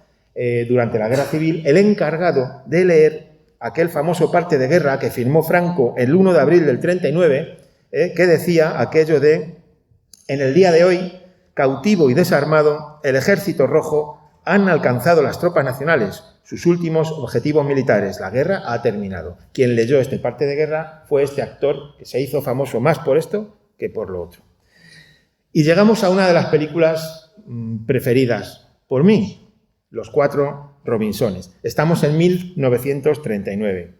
Speaker 1: durante la Guerra Civil, el encargado de leer aquel famoso parte de guerra que firmó Franco el 1 de abril del 39, que decía aquello de: en el día de hoy, cautivo y desarmado, el Ejército Rojo han alcanzado las tropas nacionales sus últimos objetivos militares. La guerra ha terminado. Quien leyó este parte de guerra fue este actor que se hizo famoso más por esto que por lo otro. Y llegamos a una de las películas preferidas por mí, Los Cuatro Robinsones. Estamos en 1939.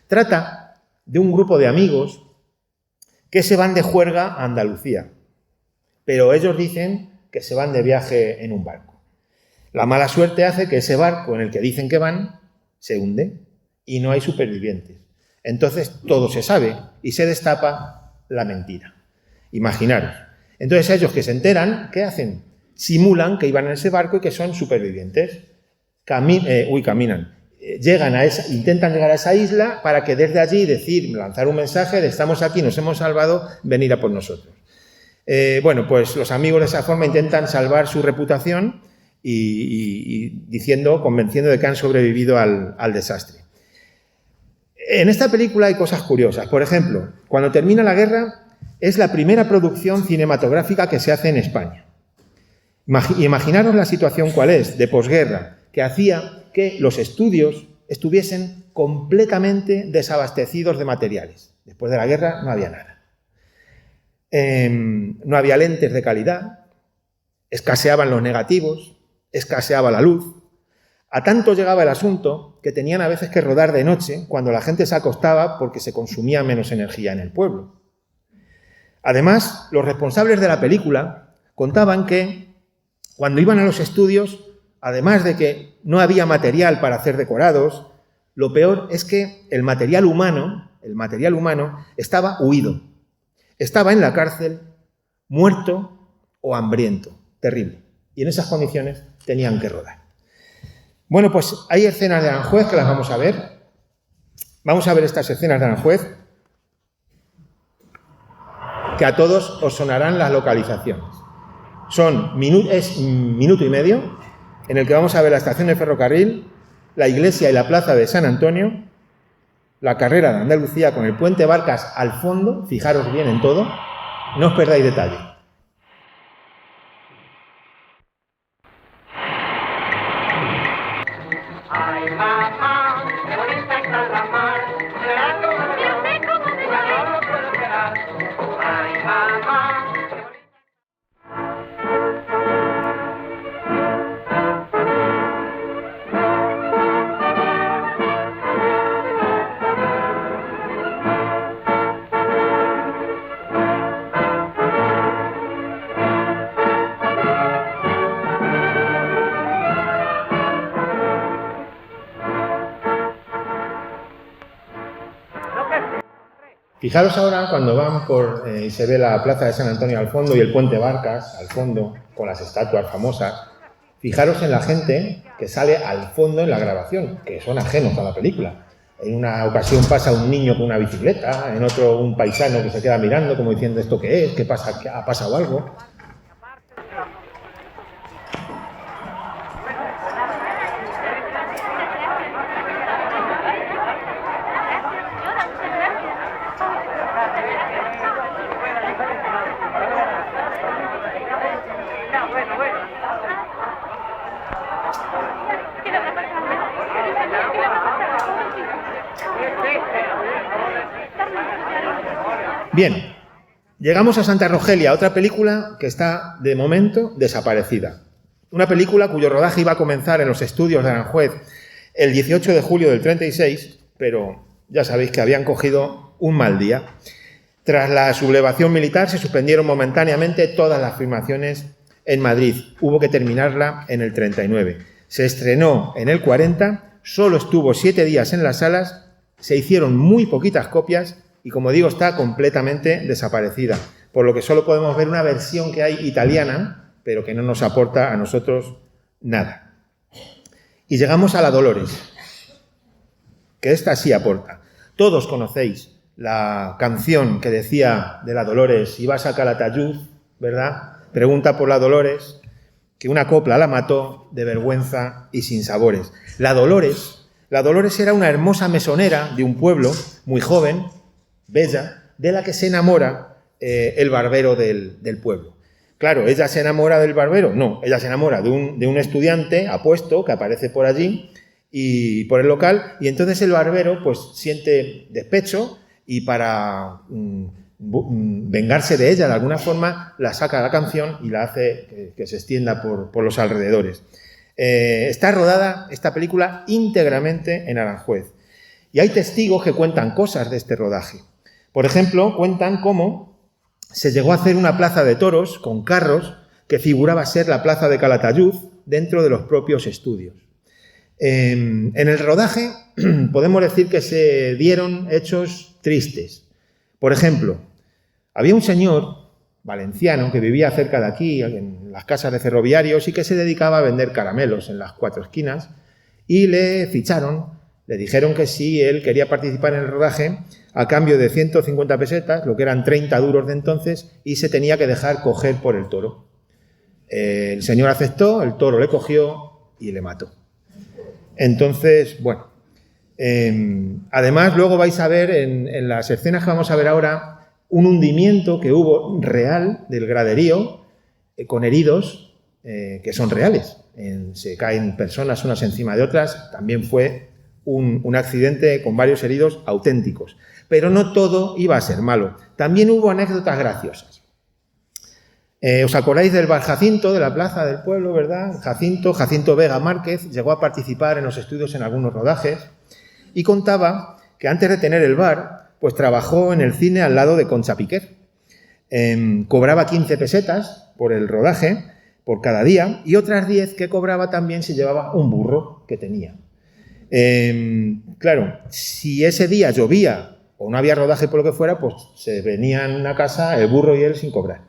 Speaker 1: Trata de un grupo de amigos que se van de juerga a Andalucía, pero ellos dicen que se van de viaje en un barco. La mala suerte hace que ese barco en el que dicen que van se hunde y no hay supervivientes. Entonces todo se sabe y se destapa la mentira. Imaginaros. Entonces ellos que se enteran, ¿qué hacen? Simulan que iban en ese barco y que son supervivientes. Caminan. Intentan llegar a esa isla para que desde allí lanzar un mensaje de: estamos aquí, nos hemos salvado, venid a por nosotros. Bueno, pues los amigos de esa forma intentan salvar su reputación y convenciendo de que han sobrevivido al desastre. En esta película hay cosas curiosas. Por ejemplo, cuando termina la guerra, es la primera producción cinematográfica que se hace en España. Imaginaros la situación cuál es, de posguerra, que hacía que los estudios estuviesen completamente desabastecidos de materiales. Después de la guerra no había nada. No había lentes de calidad, escaseaban los negativos, escaseaba la luz. A tanto llegaba el asunto que tenían a veces que rodar de noche cuando la gente se acostaba porque se consumía menos energía en el pueblo. Además, los responsables de la película contaban que cuando iban a los estudios, además de que no había material para hacer decorados, lo peor es que el material humano estaba huido. Estaba en la cárcel, muerto o hambriento. Terrible. Y en esas condiciones tenían que rodar. Bueno, pues hay escenas de Aranjuez que las vamos a ver. Vamos a ver estas escenas de Aranjuez, que a todos os sonarán las localizaciones. Es minuto y medio, en el que vamos a ver la estación de ferrocarril, la iglesia y la plaza de San Antonio, la carrera de Andalucía con el puente Barcas al fondo. Fijaros bien en todo, no os perdáis detalle.
Speaker 2: Ay, mamá, qué bonita está la mar. Será como yo sé cómo me va, no lo puedo esperar. Ay, mamá, qué bonita.
Speaker 1: Fijaros ahora cuando van y se ve la plaza de San Antonio al fondo y el puente Barcas al fondo, con las estatuas famosas. Fijaros en la gente que sale al fondo en la grabación, que son ajenos a la película. En una ocasión pasa un niño con una bicicleta, en otro un paisano que se queda mirando como diciendo: ¿esto qué es? ¿Qué pasa? ¿Ha pasado algo? Bien, llegamos a Santa Rogelia, otra película que está, de momento, desaparecida. Una película cuyo rodaje iba a comenzar en los estudios de Aranjuez el 18 de julio del 36, pero ya sabéis que habían cogido un mal día. Tras la sublevación militar se suspendieron momentáneamente todas las filmaciones en Madrid. Hubo que terminarla en el 39. Se estrenó en el 40, solo estuvo 7 días en las salas, se hicieron muy poquitas copias y, como digo, está completamente desaparecida, por lo que solo podemos ver una versión que hay italiana, pero que no nos aporta a nosotros nada. Y llegamos a la Dolores, que esta sí aporta. Todos conocéis la canción que decía de la Dolores, ibas a Calatayud, ¿verdad? Pregunta por la Dolores, que una copla la mató de vergüenza y sin sabores. La Dolores era una hermosa mesonera de un pueblo muy joven, bella, de la que se enamora el barbero del pueblo. Claro, ¿ella se enamora del barbero? No, ella se enamora de un estudiante apuesto que aparece por allí y por el local, y entonces el barbero pues siente despecho y para vengarse de ella de alguna forma la saca la canción y la hace que se extienda por los alrededores. Está rodada esta película íntegramente en Aranjuez y hay testigos que cuentan cosas de este rodaje. Por ejemplo, cuentan cómo se llegó a hacer una plaza de toros con carros que figuraba ser la plaza de Calatayud dentro de los propios estudios. En el rodaje podemos decir que se dieron hechos tristes. Por ejemplo, había un señor valenciano que vivía cerca de aquí, en las casas de ferroviarios, y que se dedicaba a vender caramelos en las 4 esquinas, y le ficharon, le dijeron que si él quería participar en el rodaje, a cambio de 150 pesetas, lo que eran 30 duros de entonces, y se tenía que dejar coger por el toro. El señor aceptó, el toro le cogió y le mató. Entonces, bueno, además luego vais a ver en las escenas que vamos a ver ahora un hundimiento que hubo real del graderío con heridos que son reales. Se caen personas unas encima de otras, también fue un accidente con varios heridos auténticos. Pero no todo iba a ser malo, también hubo anécdotas graciosas. ¿Os acordáis del bar Jacinto, de la plaza del pueblo, verdad? Jacinto Vega Márquez llegó a participar en los estudios en algunos rodajes y contaba que antes de tener el bar, pues trabajó en el cine al lado de Concha Piquer. Cobraba 15 pesetas por el rodaje, por cada día, y otras 10 que cobraba también se llevaba un burro que tenía. Claro, si ese día llovía o no había rodaje por lo que fuera, pues se venían a casa el burro y él sin cobrar.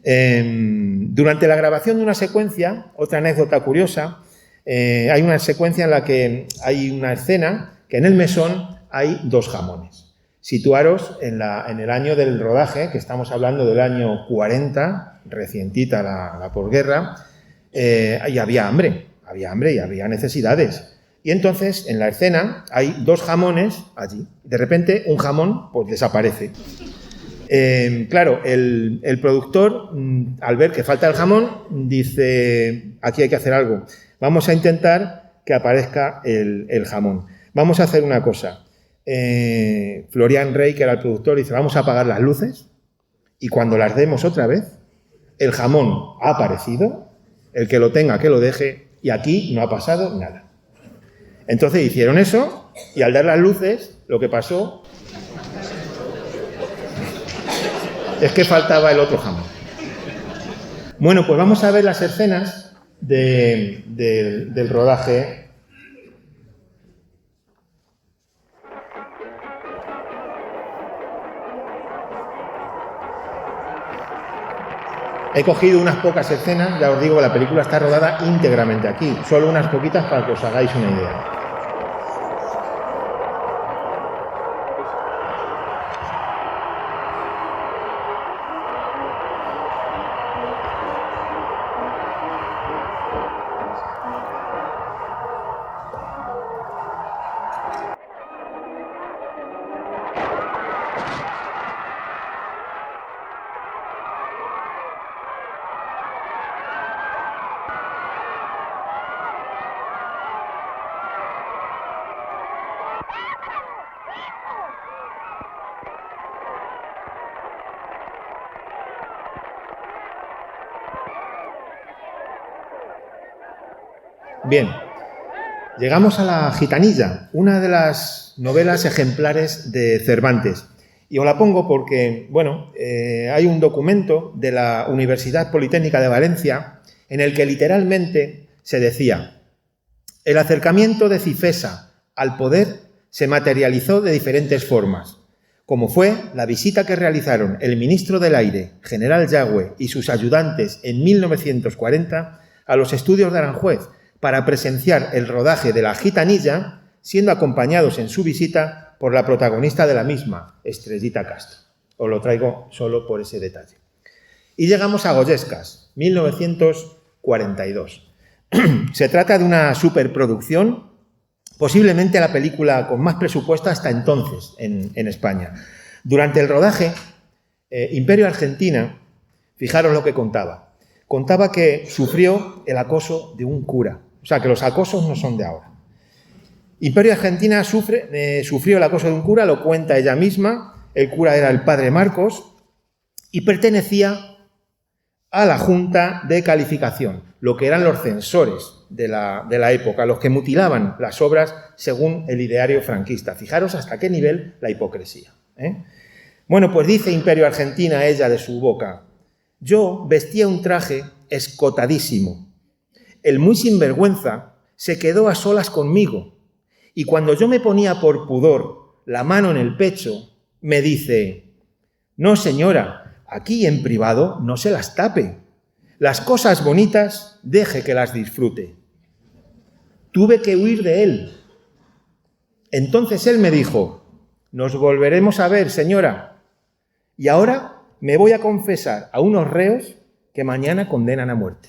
Speaker 1: Durante la grabación de una secuencia, otra anécdota curiosa, hay una secuencia en la que hay una escena que en el mesón hay 2 jamones. Situaros en el año del rodaje, que estamos hablando del año 40, recientita la posguerra, y había hambre y había necesidades. Y entonces, en la escena, hay 2 jamones allí. De repente, un jamón pues desaparece. Claro, el productor, al ver que falta el jamón, dice, aquí hay que hacer algo. Vamos a intentar que aparezca el jamón. Vamos a hacer una cosa. Florian Rey, que era el productor, dice, vamos a apagar las luces y cuando las demos otra vez, el jamón ha aparecido, el que lo tenga que lo deje y aquí no ha pasado nada. Entonces hicieron eso y al dar las luces, lo que pasó es que faltaba el otro jamón. Bueno, pues vamos a ver las escenas del rodaje. He cogido unas pocas escenas, ya os digo que la película está rodada íntegramente aquí, solo unas poquitas para que os hagáis una idea. Bien, llegamos a La Gitanilla, una de las novelas ejemplares de Cervantes. Y os la pongo porque, bueno, hay un documento de la Universidad Politécnica de Valencia en el que literalmente se decía: el acercamiento de Cifesa al poder se materializó de diferentes formas, como fue la visita que realizaron el ministro del Aire, general Yagüe, y sus ayudantes en 1940 a los estudios de Aranjuez, para presenciar el rodaje de La Gitanilla, siendo acompañados en su visita por la protagonista de la misma, Estrellita Castro. Os lo traigo solo por ese detalle. Y llegamos a Goyescas, 1942. Se trata de una superproducción, posiblemente la película con más presupuesto hasta entonces en España. Durante el rodaje, Imperio Argentina, fijaros lo que contaba. Contaba que sufrió el acoso de un cura. O sea, que los acosos no son de ahora. Imperio Argentina sufrió el acoso de un cura, lo cuenta ella misma. El cura era el padre Marcos y pertenecía a la Junta de Calificación, lo que eran los censores de la época, los que mutilaban las obras según el ideario franquista. Fijaros hasta qué nivel la hipocresía, ¿eh? Bueno, pues dice Imperio Argentina, ella de su boca: yo vestía un traje escotadísimo. El muy sinvergüenza se quedó a solas conmigo y cuando yo me ponía por pudor la mano en el pecho, me dice: no, señora, aquí en privado no se las tape. Las cosas bonitas deje que las disfrute. Tuve que huir de él. Entonces él me dijo: nos volveremos a ver, señora. Y ahora me voy a confesar a unos reos que mañana condenan a muerte.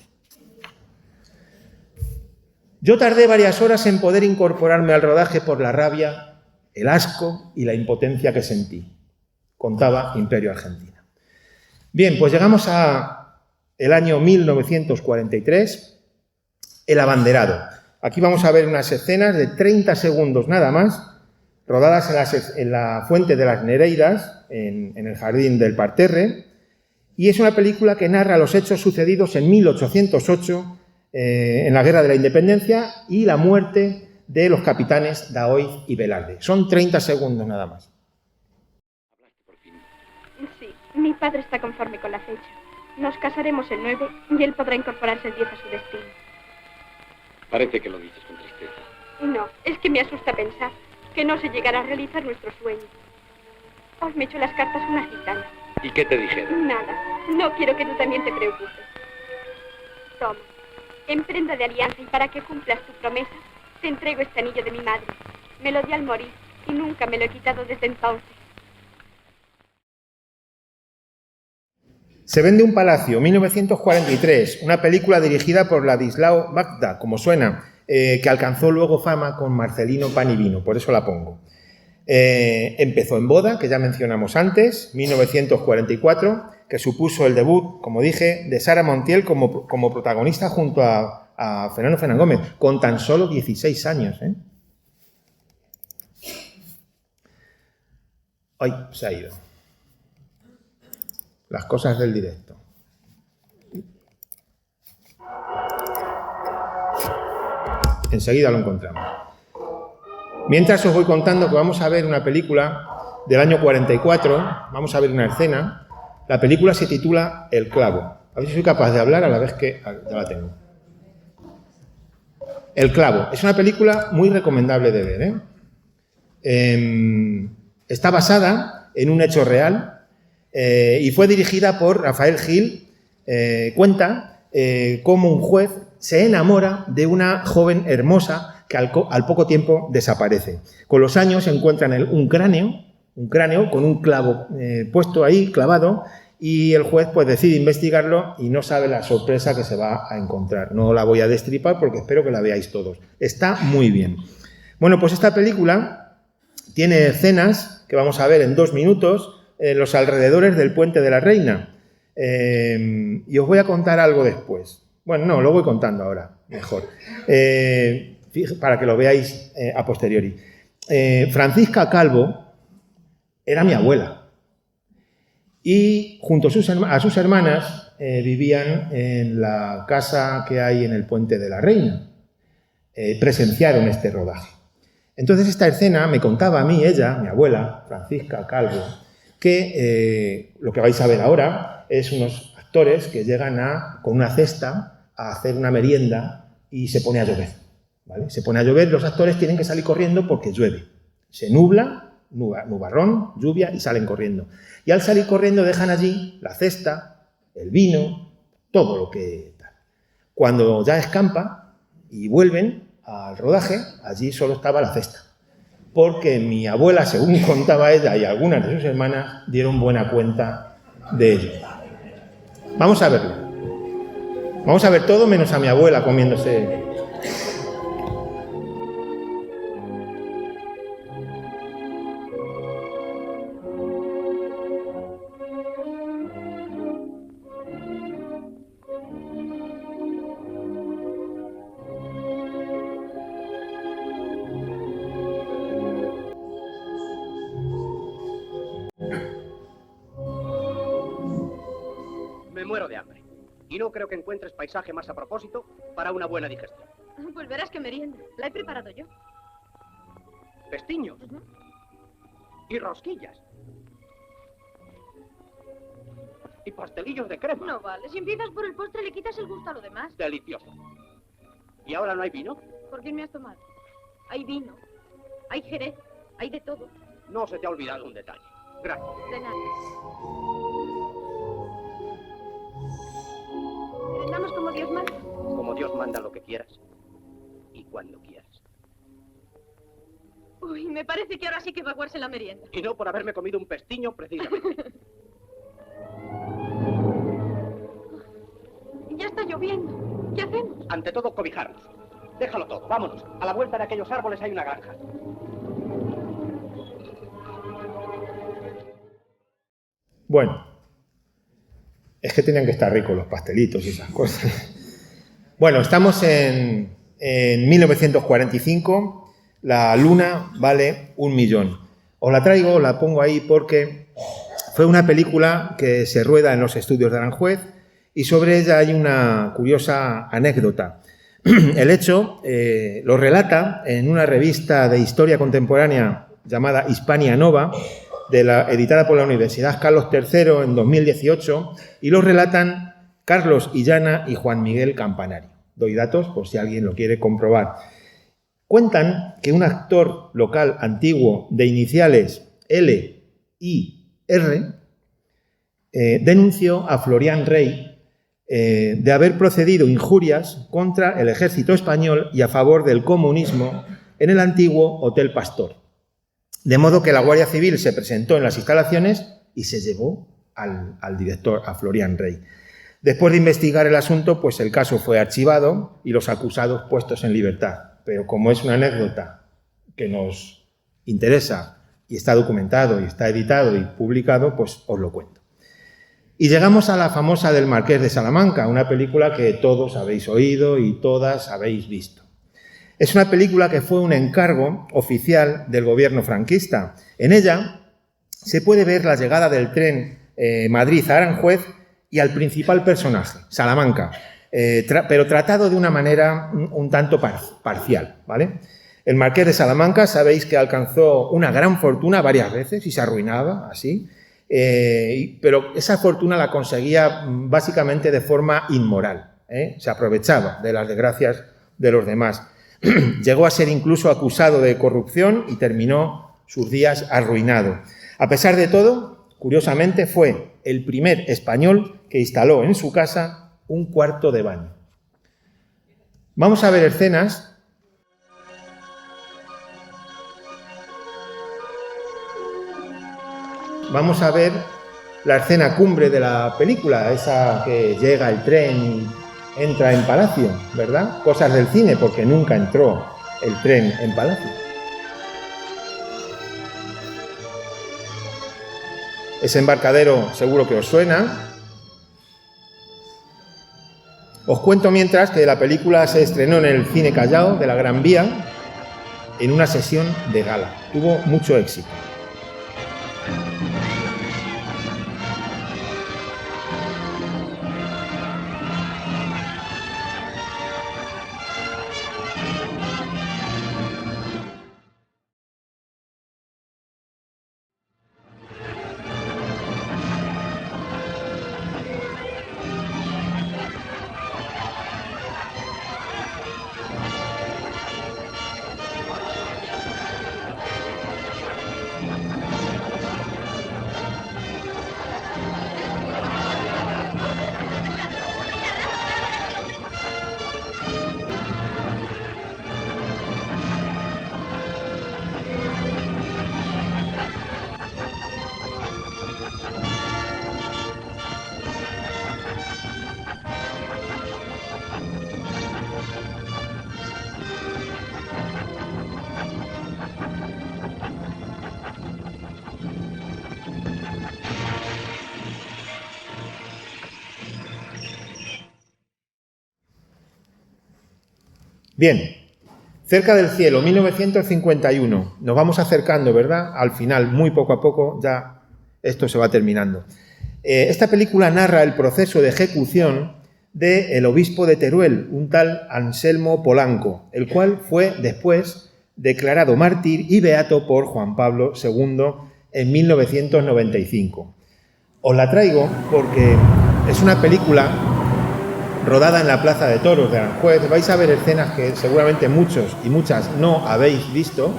Speaker 1: Yo tardé varias horas en poder incorporarme al rodaje por la rabia, el asco y la impotencia que sentí, contaba Imperio Argentina. Bien, pues llegamos a el año 1943, El abanderado. Aquí vamos a ver unas escenas de 30 segundos nada más, rodadas en la Fuente de las Nereidas, en el jardín del Parterre, y es una película que narra los hechos sucedidos en 1808, en la Guerra de la Independencia, y la muerte de los capitanes Daoiz y Velarde. Son 30 segundos nada más.
Speaker 4: Sí, mi padre está conforme con la fecha. Nos casaremos el 9 y él podrá incorporarse el 10 a su destino.
Speaker 5: Parece que lo dices con tristeza.
Speaker 4: No, es que me asusta pensar que no se llegará a realizar nuestro sueño. Os me echó las cartas una gitana.
Speaker 5: ¿Y qué te dijeron?
Speaker 4: Nada, no quiero que tú también te preocupes. Toma, en prenda de alianza y para que cumplas tu promesa, te entrego este anillo de mi madre. Me lo di al morir y nunca me lo he quitado desde entonces.
Speaker 1: Se vende un palacio, 1943, una película dirigida por Ladislao Bagda, como suena, que alcanzó luego fama con Marcelino Pan y Vino, por eso la pongo. Empezó en Boda, que ya mencionamos antes, 1944, que supuso el debut, como dije, de Sara Montiel como protagonista junto a Fernando Fernán Gómez, con tan solo 16 años. ¡Ay! Se ha ido. Las cosas del directo. Enseguida lo encontramos. Mientras os voy contando que vamos a ver una película del año 44, vamos a ver una escena. La película se titula El clavo. A ver si soy capaz de hablar a la vez que... Ya la tengo. El clavo. Es una película muy recomendable de ver, Está basada en un hecho real y fue dirigida por Rafael Gil. Cuenta cómo un juez se enamora de una joven hermosa que al poco tiempo desaparece. Con los años encuentran un cráneo con un clavo puesto ahí, clavado, y el juez pues decide investigarlo y no sabe la sorpresa que se va a encontrar. No la voy a destripar porque espero que la veáis todos. Está muy bien. Bueno, pues esta película tiene escenas que vamos a ver en 2 minutos en los alrededores del Puente de la Reina. Y os voy a contar algo después. Bueno, no, lo voy contando ahora, mejor. Para que lo veáis a posteriori. Francisca Calvo era mi abuela. Y junto a sus hermanas vivían en la casa que hay en el Puente de la Reina. Presenciaron este rodaje. Entonces esta escena me contaba a mí ella, mi abuela, Francisca Calvo, que lo que vais a ver ahora es unos actores que llegan con una cesta a hacer una merienda y se pone a llover, ¿vale? Se pone a llover, los actores tienen que salir corriendo porque llueve. Se nubla, nubarrón, lluvia y salen corriendo. Y al salir corriendo dejan allí la cesta, el vino, todo lo que tal. Cuando ya escampa y vuelven al rodaje, allí solo estaba la cesta. Porque mi abuela, según contaba ella y algunas de sus hermanas, dieron buena cuenta de ello. Vamos a verlo. Vamos a ver todo menos a mi abuela comiéndose.
Speaker 6: Me muero de hambre. Y no creo que encuentres paisaje más a propósito para una buena digestión.
Speaker 7: Pues verás que merienda. La he preparado yo.
Speaker 6: Pestiños. Y rosquillas. Y pastelillos de crema.
Speaker 7: No vale. Si empiezas por el postre le quitas el gusto a lo demás.
Speaker 6: Delicioso. ¿Y ahora no hay vino?
Speaker 7: ¿Por qué me has tomado? Hay vino. Hay jerez. Hay de todo.
Speaker 6: No se te ha olvidado un detalle. Gracias.
Speaker 7: De nada. ¿Merendamos como Dios manda?
Speaker 6: Como Dios manda lo que quieras. Y cuando quieras.
Speaker 7: Uy, me parece que ahora sí que va a aguarse la merienda.
Speaker 6: Y no por haberme comido un pestiño precisamente.
Speaker 7: Ya está lloviendo. ¿Qué hacemos?
Speaker 6: Ante todo, cobijarnos. Déjalo todo, vámonos. A la vuelta de aquellos árboles hay una granja.
Speaker 1: Bueno, es que tenían que estar ricos los pastelitos y esas cosas. Bueno, estamos en 1945. La luna vale 1 millón. Os la traigo, la pongo ahí porque fue una película que se rueda en los estudios de Aranjuez y sobre ella hay una curiosa anécdota. El hecho lo relata en una revista de historia contemporánea llamada Hispania Nova, editada por la Universidad Carlos III en 2018, y lo relatan Carlos Illana y Juan Miguel Campanario. Doy datos por si alguien lo quiere comprobar. Cuentan que un actor local antiguo de iniciales L, I, R denunció a Florian Rey de haber procedido injurias contra el ejército español y a favor del comunismo en el antiguo Hotel Pastor. De modo que la Guardia Civil se presentó en las instalaciones y se llevó al director, a Florian Rey. Después de investigar el asunto, pues el caso fue archivado y los acusados puestos en libertad. Pero como es una anécdota que nos interesa y está documentado y está editado y publicado, pues os lo cuento. Y llegamos a la famosa del Marqués de Salamanca, una película que todos habéis oído y todas habéis visto. Es una película que fue un encargo oficial del gobierno franquista. En ella se puede ver la llegada del tren Madrid a Aranjuez y al principal personaje, Salamanca, pero tratado de una manera un tanto parcial, ¿vale? El Marqués de Salamanca, sabéis que alcanzó una gran fortuna varias veces y se arruinaba así, pero esa fortuna la conseguía básicamente de forma inmoral, se aprovechaba de las desgracias de los demás. Llegó a ser incluso acusado de corrupción y terminó sus días arruinado. A pesar de todo, curiosamente, fue el primer español que instaló en su casa un cuarto de baño. Vamos a ver escenas. Vamos a ver la escena cumbre de la película, esa que llega el tren y entra en Palacio, ¿verdad? Cosas del cine, porque nunca entró el tren en Palacio. Ese embarcadero seguro que os suena. Os cuento mientras que la película se estrenó en el Cine Callao de la Gran Vía en una sesión de gala. Tuvo mucho éxito. Bien, Cerca del cielo, 1951. Nos vamos acercando, ¿verdad? Al final, muy poco a poco, ya esto se va terminando. Esta película narra el proceso de ejecución del obispo de Teruel, un tal Anselmo Polanco, el cual fue después declarado mártir y beato por Juan Pablo II en 1995. Os la traigo porque es una película rodada en la Plaza de Toros de Aranjuez. Vais a ver escenas que seguramente muchos y muchas no habéis visto.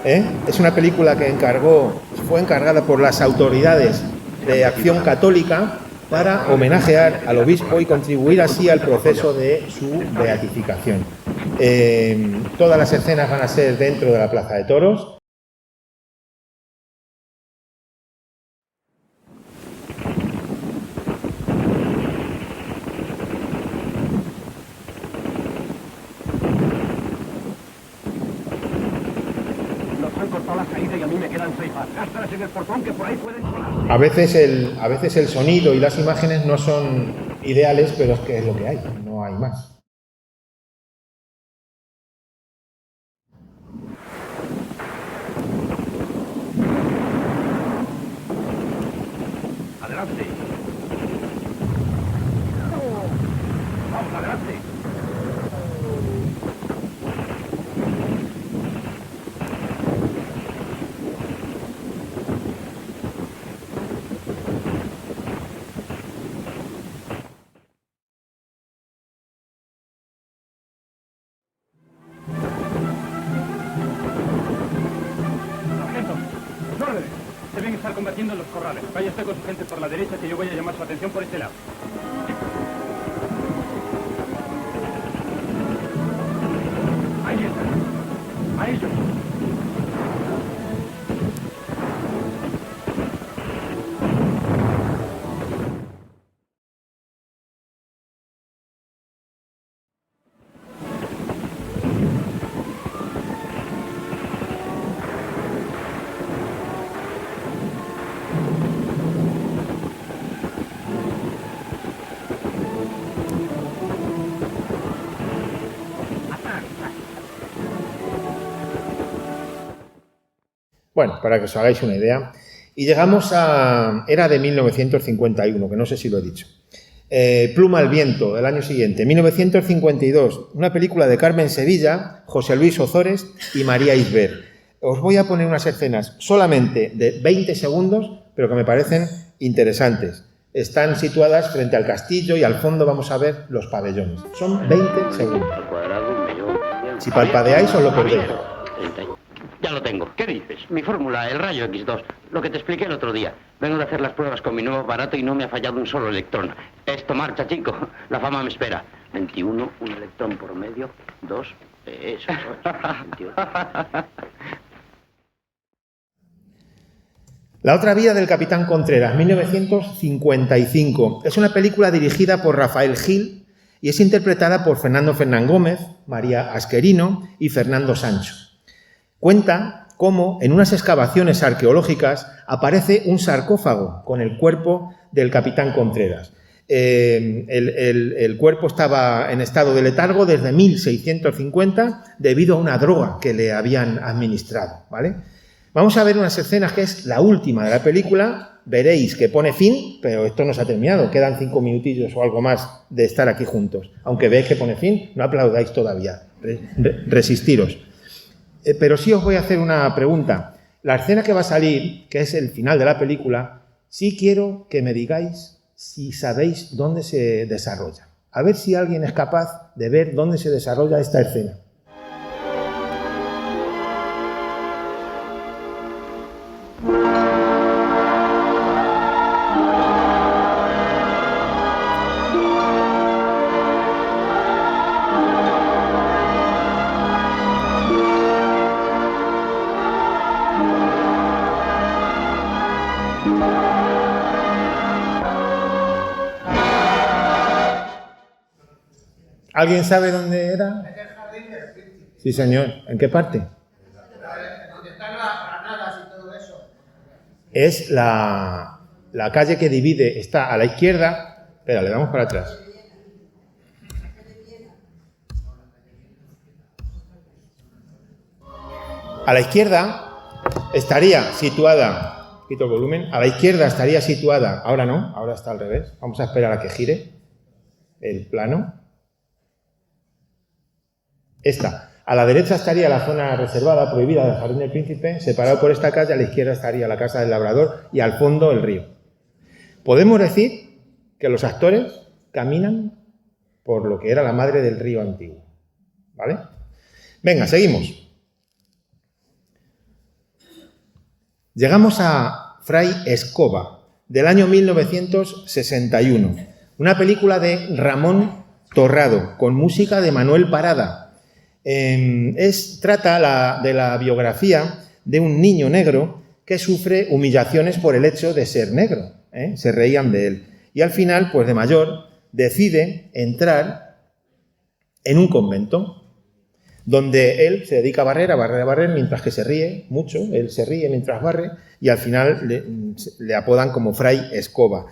Speaker 1: Es una película que fue encargada por las autoridades de Acción Católica para homenajear al obispo y contribuir así al proceso de su beatificación. Todas las escenas van a ser dentro de la Plaza de Toros. A veces el sonido y las imágenes no son ideales, pero es que es lo que hay, no hay más.
Speaker 8: Adelante. Vamos, adelante. Deben estar combatiendo en los corrales. Vaya usted con su gente por la derecha, que yo voy a llamar su atención por este lado. Ahí está. A ellos.
Speaker 1: Bueno, para que os hagáis una idea. Y llegamos era de 1951, que no sé si lo he dicho. Pluma al viento, del año siguiente. 1952, una película de Carmen Sevilla, José Luis Ozores y María Isber. Os voy a poner unas escenas solamente de 20 segundos, pero que me parecen interesantes. Están situadas frente al castillo y al fondo vamos a ver los pabellones. Son 20 segundos. Si palpadeáis os lo perdéis.
Speaker 5: Ya lo tengo. ¿Qué dices? Mi fórmula, el rayo X2. Lo que te expliqué el otro día. Vengo de hacer las pruebas con mi nuevo aparato y no me ha fallado un solo electrón. Esto marcha, chico. La fama me espera. 21, un electrón por medio. 2, eso. 21.
Speaker 1: La otra vida del Capitán Contreras, 1955. Es una película dirigida por Rafael Gil y es interpretada por Fernando Fernán Gómez, María Asquerino y Fernando Sancho. Cuenta cómo en unas excavaciones arqueológicas aparece un sarcófago con el cuerpo del Capitán Contreras. El cuerpo estaba en estado de letargo desde 1650 debido a una droga que le habían administrado, ¿vale? Vamos a ver unas escenas que es la última de la película. Veréis que pone fin, pero esto no se ha terminado. Quedan 5 minutillos o algo más de estar aquí juntos. Aunque veáis que pone fin, no aplaudáis todavía. Resistiros. Pero sí os voy a hacer una pregunta. La escena que va a salir, que es el final de la película, sí quiero que me digáis si sabéis dónde se desarrolla. A ver si alguien es capaz de ver dónde se desarrolla esta escena. ¿Alguien sabe dónde era?
Speaker 9: Es el jardín del Príncipe.
Speaker 1: Sí, señor. ¿En qué parte?
Speaker 9: Donde están las granadas y todo eso.
Speaker 1: Es la calle que divide, está a la izquierda. Espera, le damos para atrás. A la izquierda estaría situada, quito el volumen, a la izquierda estaría situada, ahora no, ahora está al revés, vamos a esperar a que gire el plano. Esta. A la derecha estaría la zona reservada, prohibida del Jardín del Príncipe, separado por esta calle, a la izquierda estaría la Casa del Labrador y al fondo el río. Podemos decir que los actores caminan por lo que era la madre del río antiguo. ¿Vale? Venga, seguimos. Llegamos a Fray Escoba, del año 1961. Una película de Ramón Torrado, con música de Manuel Parada. Trata de la biografía de un niño negro que sufre humillaciones por el hecho de ser negro. Se reían de él. Y al final, pues de mayor, decide entrar en un convento donde él se dedica a barrer, mientras que se ríe mucho. Él se ríe mientras barre y al final le apodan como Fray Escoba.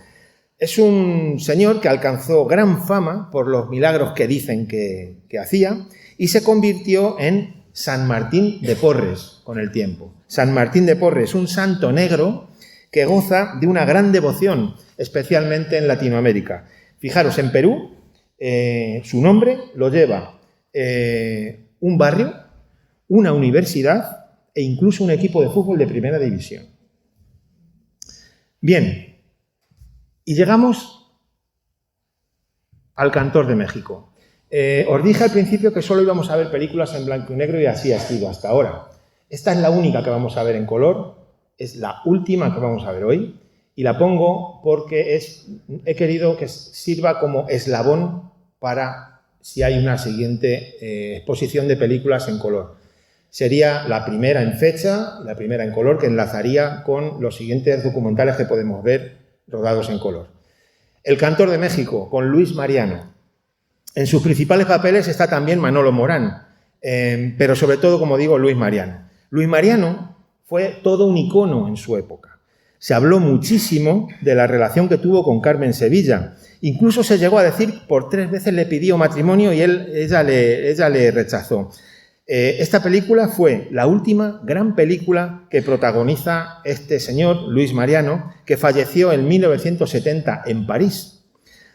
Speaker 1: Es un señor que alcanzó gran fama por los milagros que dicen que hacía y se convirtió en San Martín de Porres con el tiempo. San Martín de Porres, un santo negro que goza de una gran devoción, especialmente en Latinoamérica. Fijaros, en Perú su nombre lo lleva un barrio, una universidad e incluso un equipo de fútbol de primera división. Bien, y llegamos al Cantor de México. Os dije al principio que solo íbamos a ver películas en blanco y negro y así ha sido hasta ahora. Esta es la única que vamos a ver en color, es la última que vamos a ver hoy y la pongo porque he querido que sirva como eslabón para si hay una siguiente exposición de películas en color. Sería la primera en fecha, la primera en color, que enlazaría con los siguientes documentales que podemos ver rodados en color. El Cantor de México, con Luis Mariano. En sus principales papeles está también Manolo Morán, pero sobre todo, como digo, Luis Mariano. Luis Mariano fue todo un icono en su época. Se habló muchísimo de la relación que tuvo con Carmen Sevilla. Incluso se llegó a decir por 3 veces le pidió matrimonio y ella le rechazó. Esta película fue la última gran película que protagoniza este señor, Luis Mariano, que falleció en 1970 en París.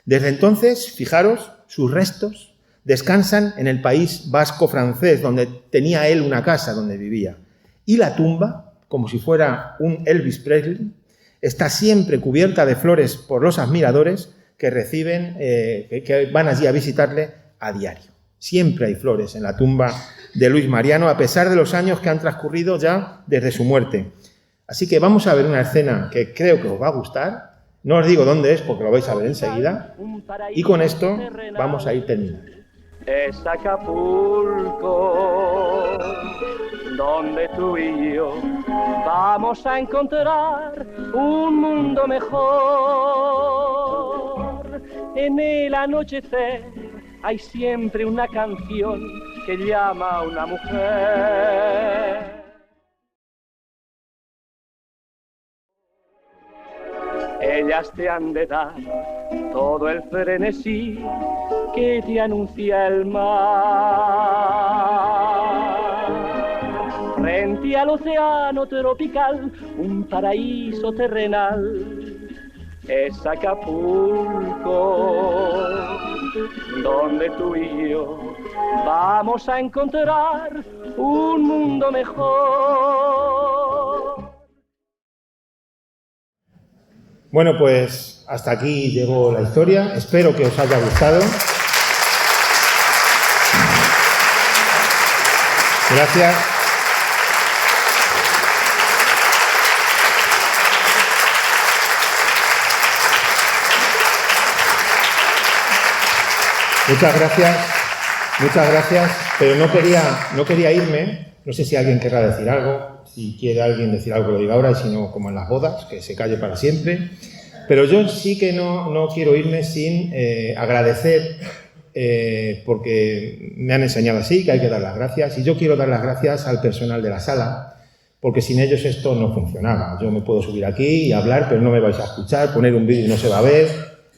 Speaker 1: Desde entonces, fijaros, sus restos descansan en el País Vasco francés, donde tenía él una casa donde vivía. Y la tumba, como si fuera un Elvis Presley, está siempre cubierta de flores por los admiradores que reciben, que van allí a visitarle a diario. Siempre hay flores en la tumba de Luis Mariano, a pesar de los años que han transcurrido ya desde su muerte. Así que vamos a ver una escena que creo que os va a gustar. No os digo dónde es porque lo vais a ver enseguida. Y con esto vamos a ir terminando.
Speaker 10: Es Acapulco, donde tú y yo vamos a encontrar un mundo mejor. En el anochecer hay siempre una canción que llama a una mujer. Ellas te han de dar todo el frenesí que te anuncia el mar. Frente al océano tropical, un paraíso terrenal. Es Acapulco, donde tú y yo vamos a encontrar un mundo mejor.
Speaker 1: Bueno, pues hasta aquí llegó la historia. Espero que os haya gustado. Gracias. Muchas gracias, pero no quería irme. No sé si alguien querrá decir algo, si quiere alguien decir algo lo diga ahora, y si no, como en las bodas, que se calle para siempre. Pero yo sí que no quiero irme sin agradecer, porque me han enseñado así, que hay que dar las gracias, y yo quiero dar las gracias al personal de la sala, porque sin ellos esto no funcionaba. Yo me puedo subir aquí y hablar, pero no me vais a escuchar, poner un vídeo y no se va a ver,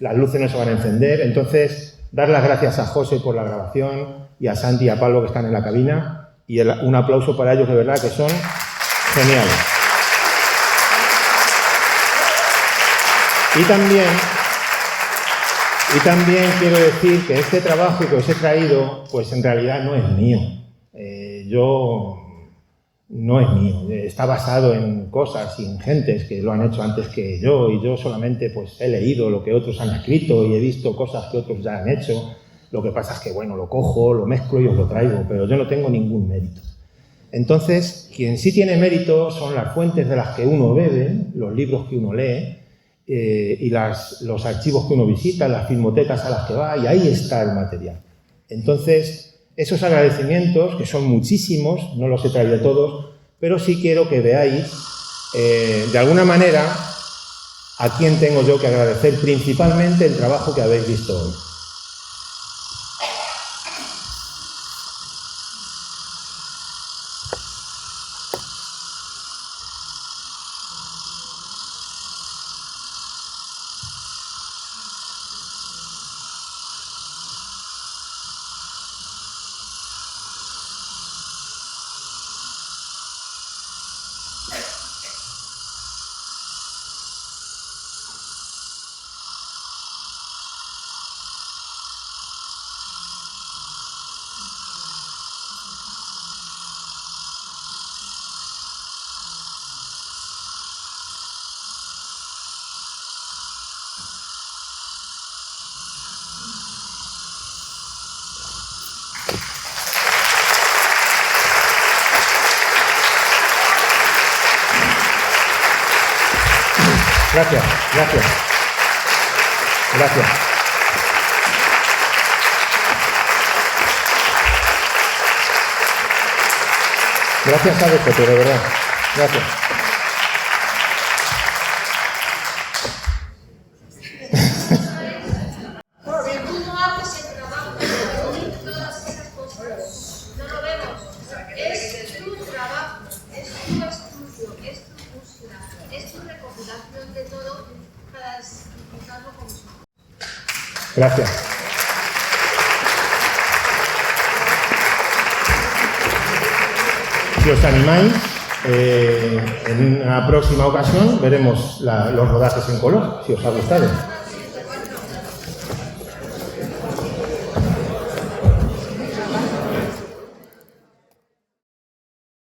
Speaker 1: las luces no se van a encender. Entonces, dar las gracias a José por la grabación y a Santi y a Pablo que están en la cabina y un aplauso para ellos, de verdad, que son geniales. Y también quiero decir que este trabajo que os he traído, pues en realidad no es mío. No es mío. Está basado en cosas y en gentes que lo han hecho antes que yo, y yo solamente pues he leído lo que otros han escrito y he visto cosas que otros ya han hecho. Lo que pasa es que, bueno, lo cojo, lo mezclo y os lo traigo, pero yo no tengo ningún mérito. Entonces, quien sí tiene mérito son las fuentes de las que uno bebe, los libros que uno lee, y los archivos que uno visita, las filmotecas a las que va, y ahí está el material. Entonces, esos agradecimientos, que son muchísimos, no los he traído todos, pero sí quiero que veáis, de alguna manera, a quién tengo yo que agradecer principalmente el trabajo que habéis visto hoy. Gracias. Gracias a vosotros, de verdad. Gracias.
Speaker 11: Tú no haces el trabajo de unir todas esas cosas. No lo vemos. Es tu trabajo, es tu estudio, es tu búsqueda, es tu recopilación de todo para explicarlo como son.
Speaker 1: Gracias. Si os animáis, en una próxima ocasión veremos los rodajes en color, si os ha gustado.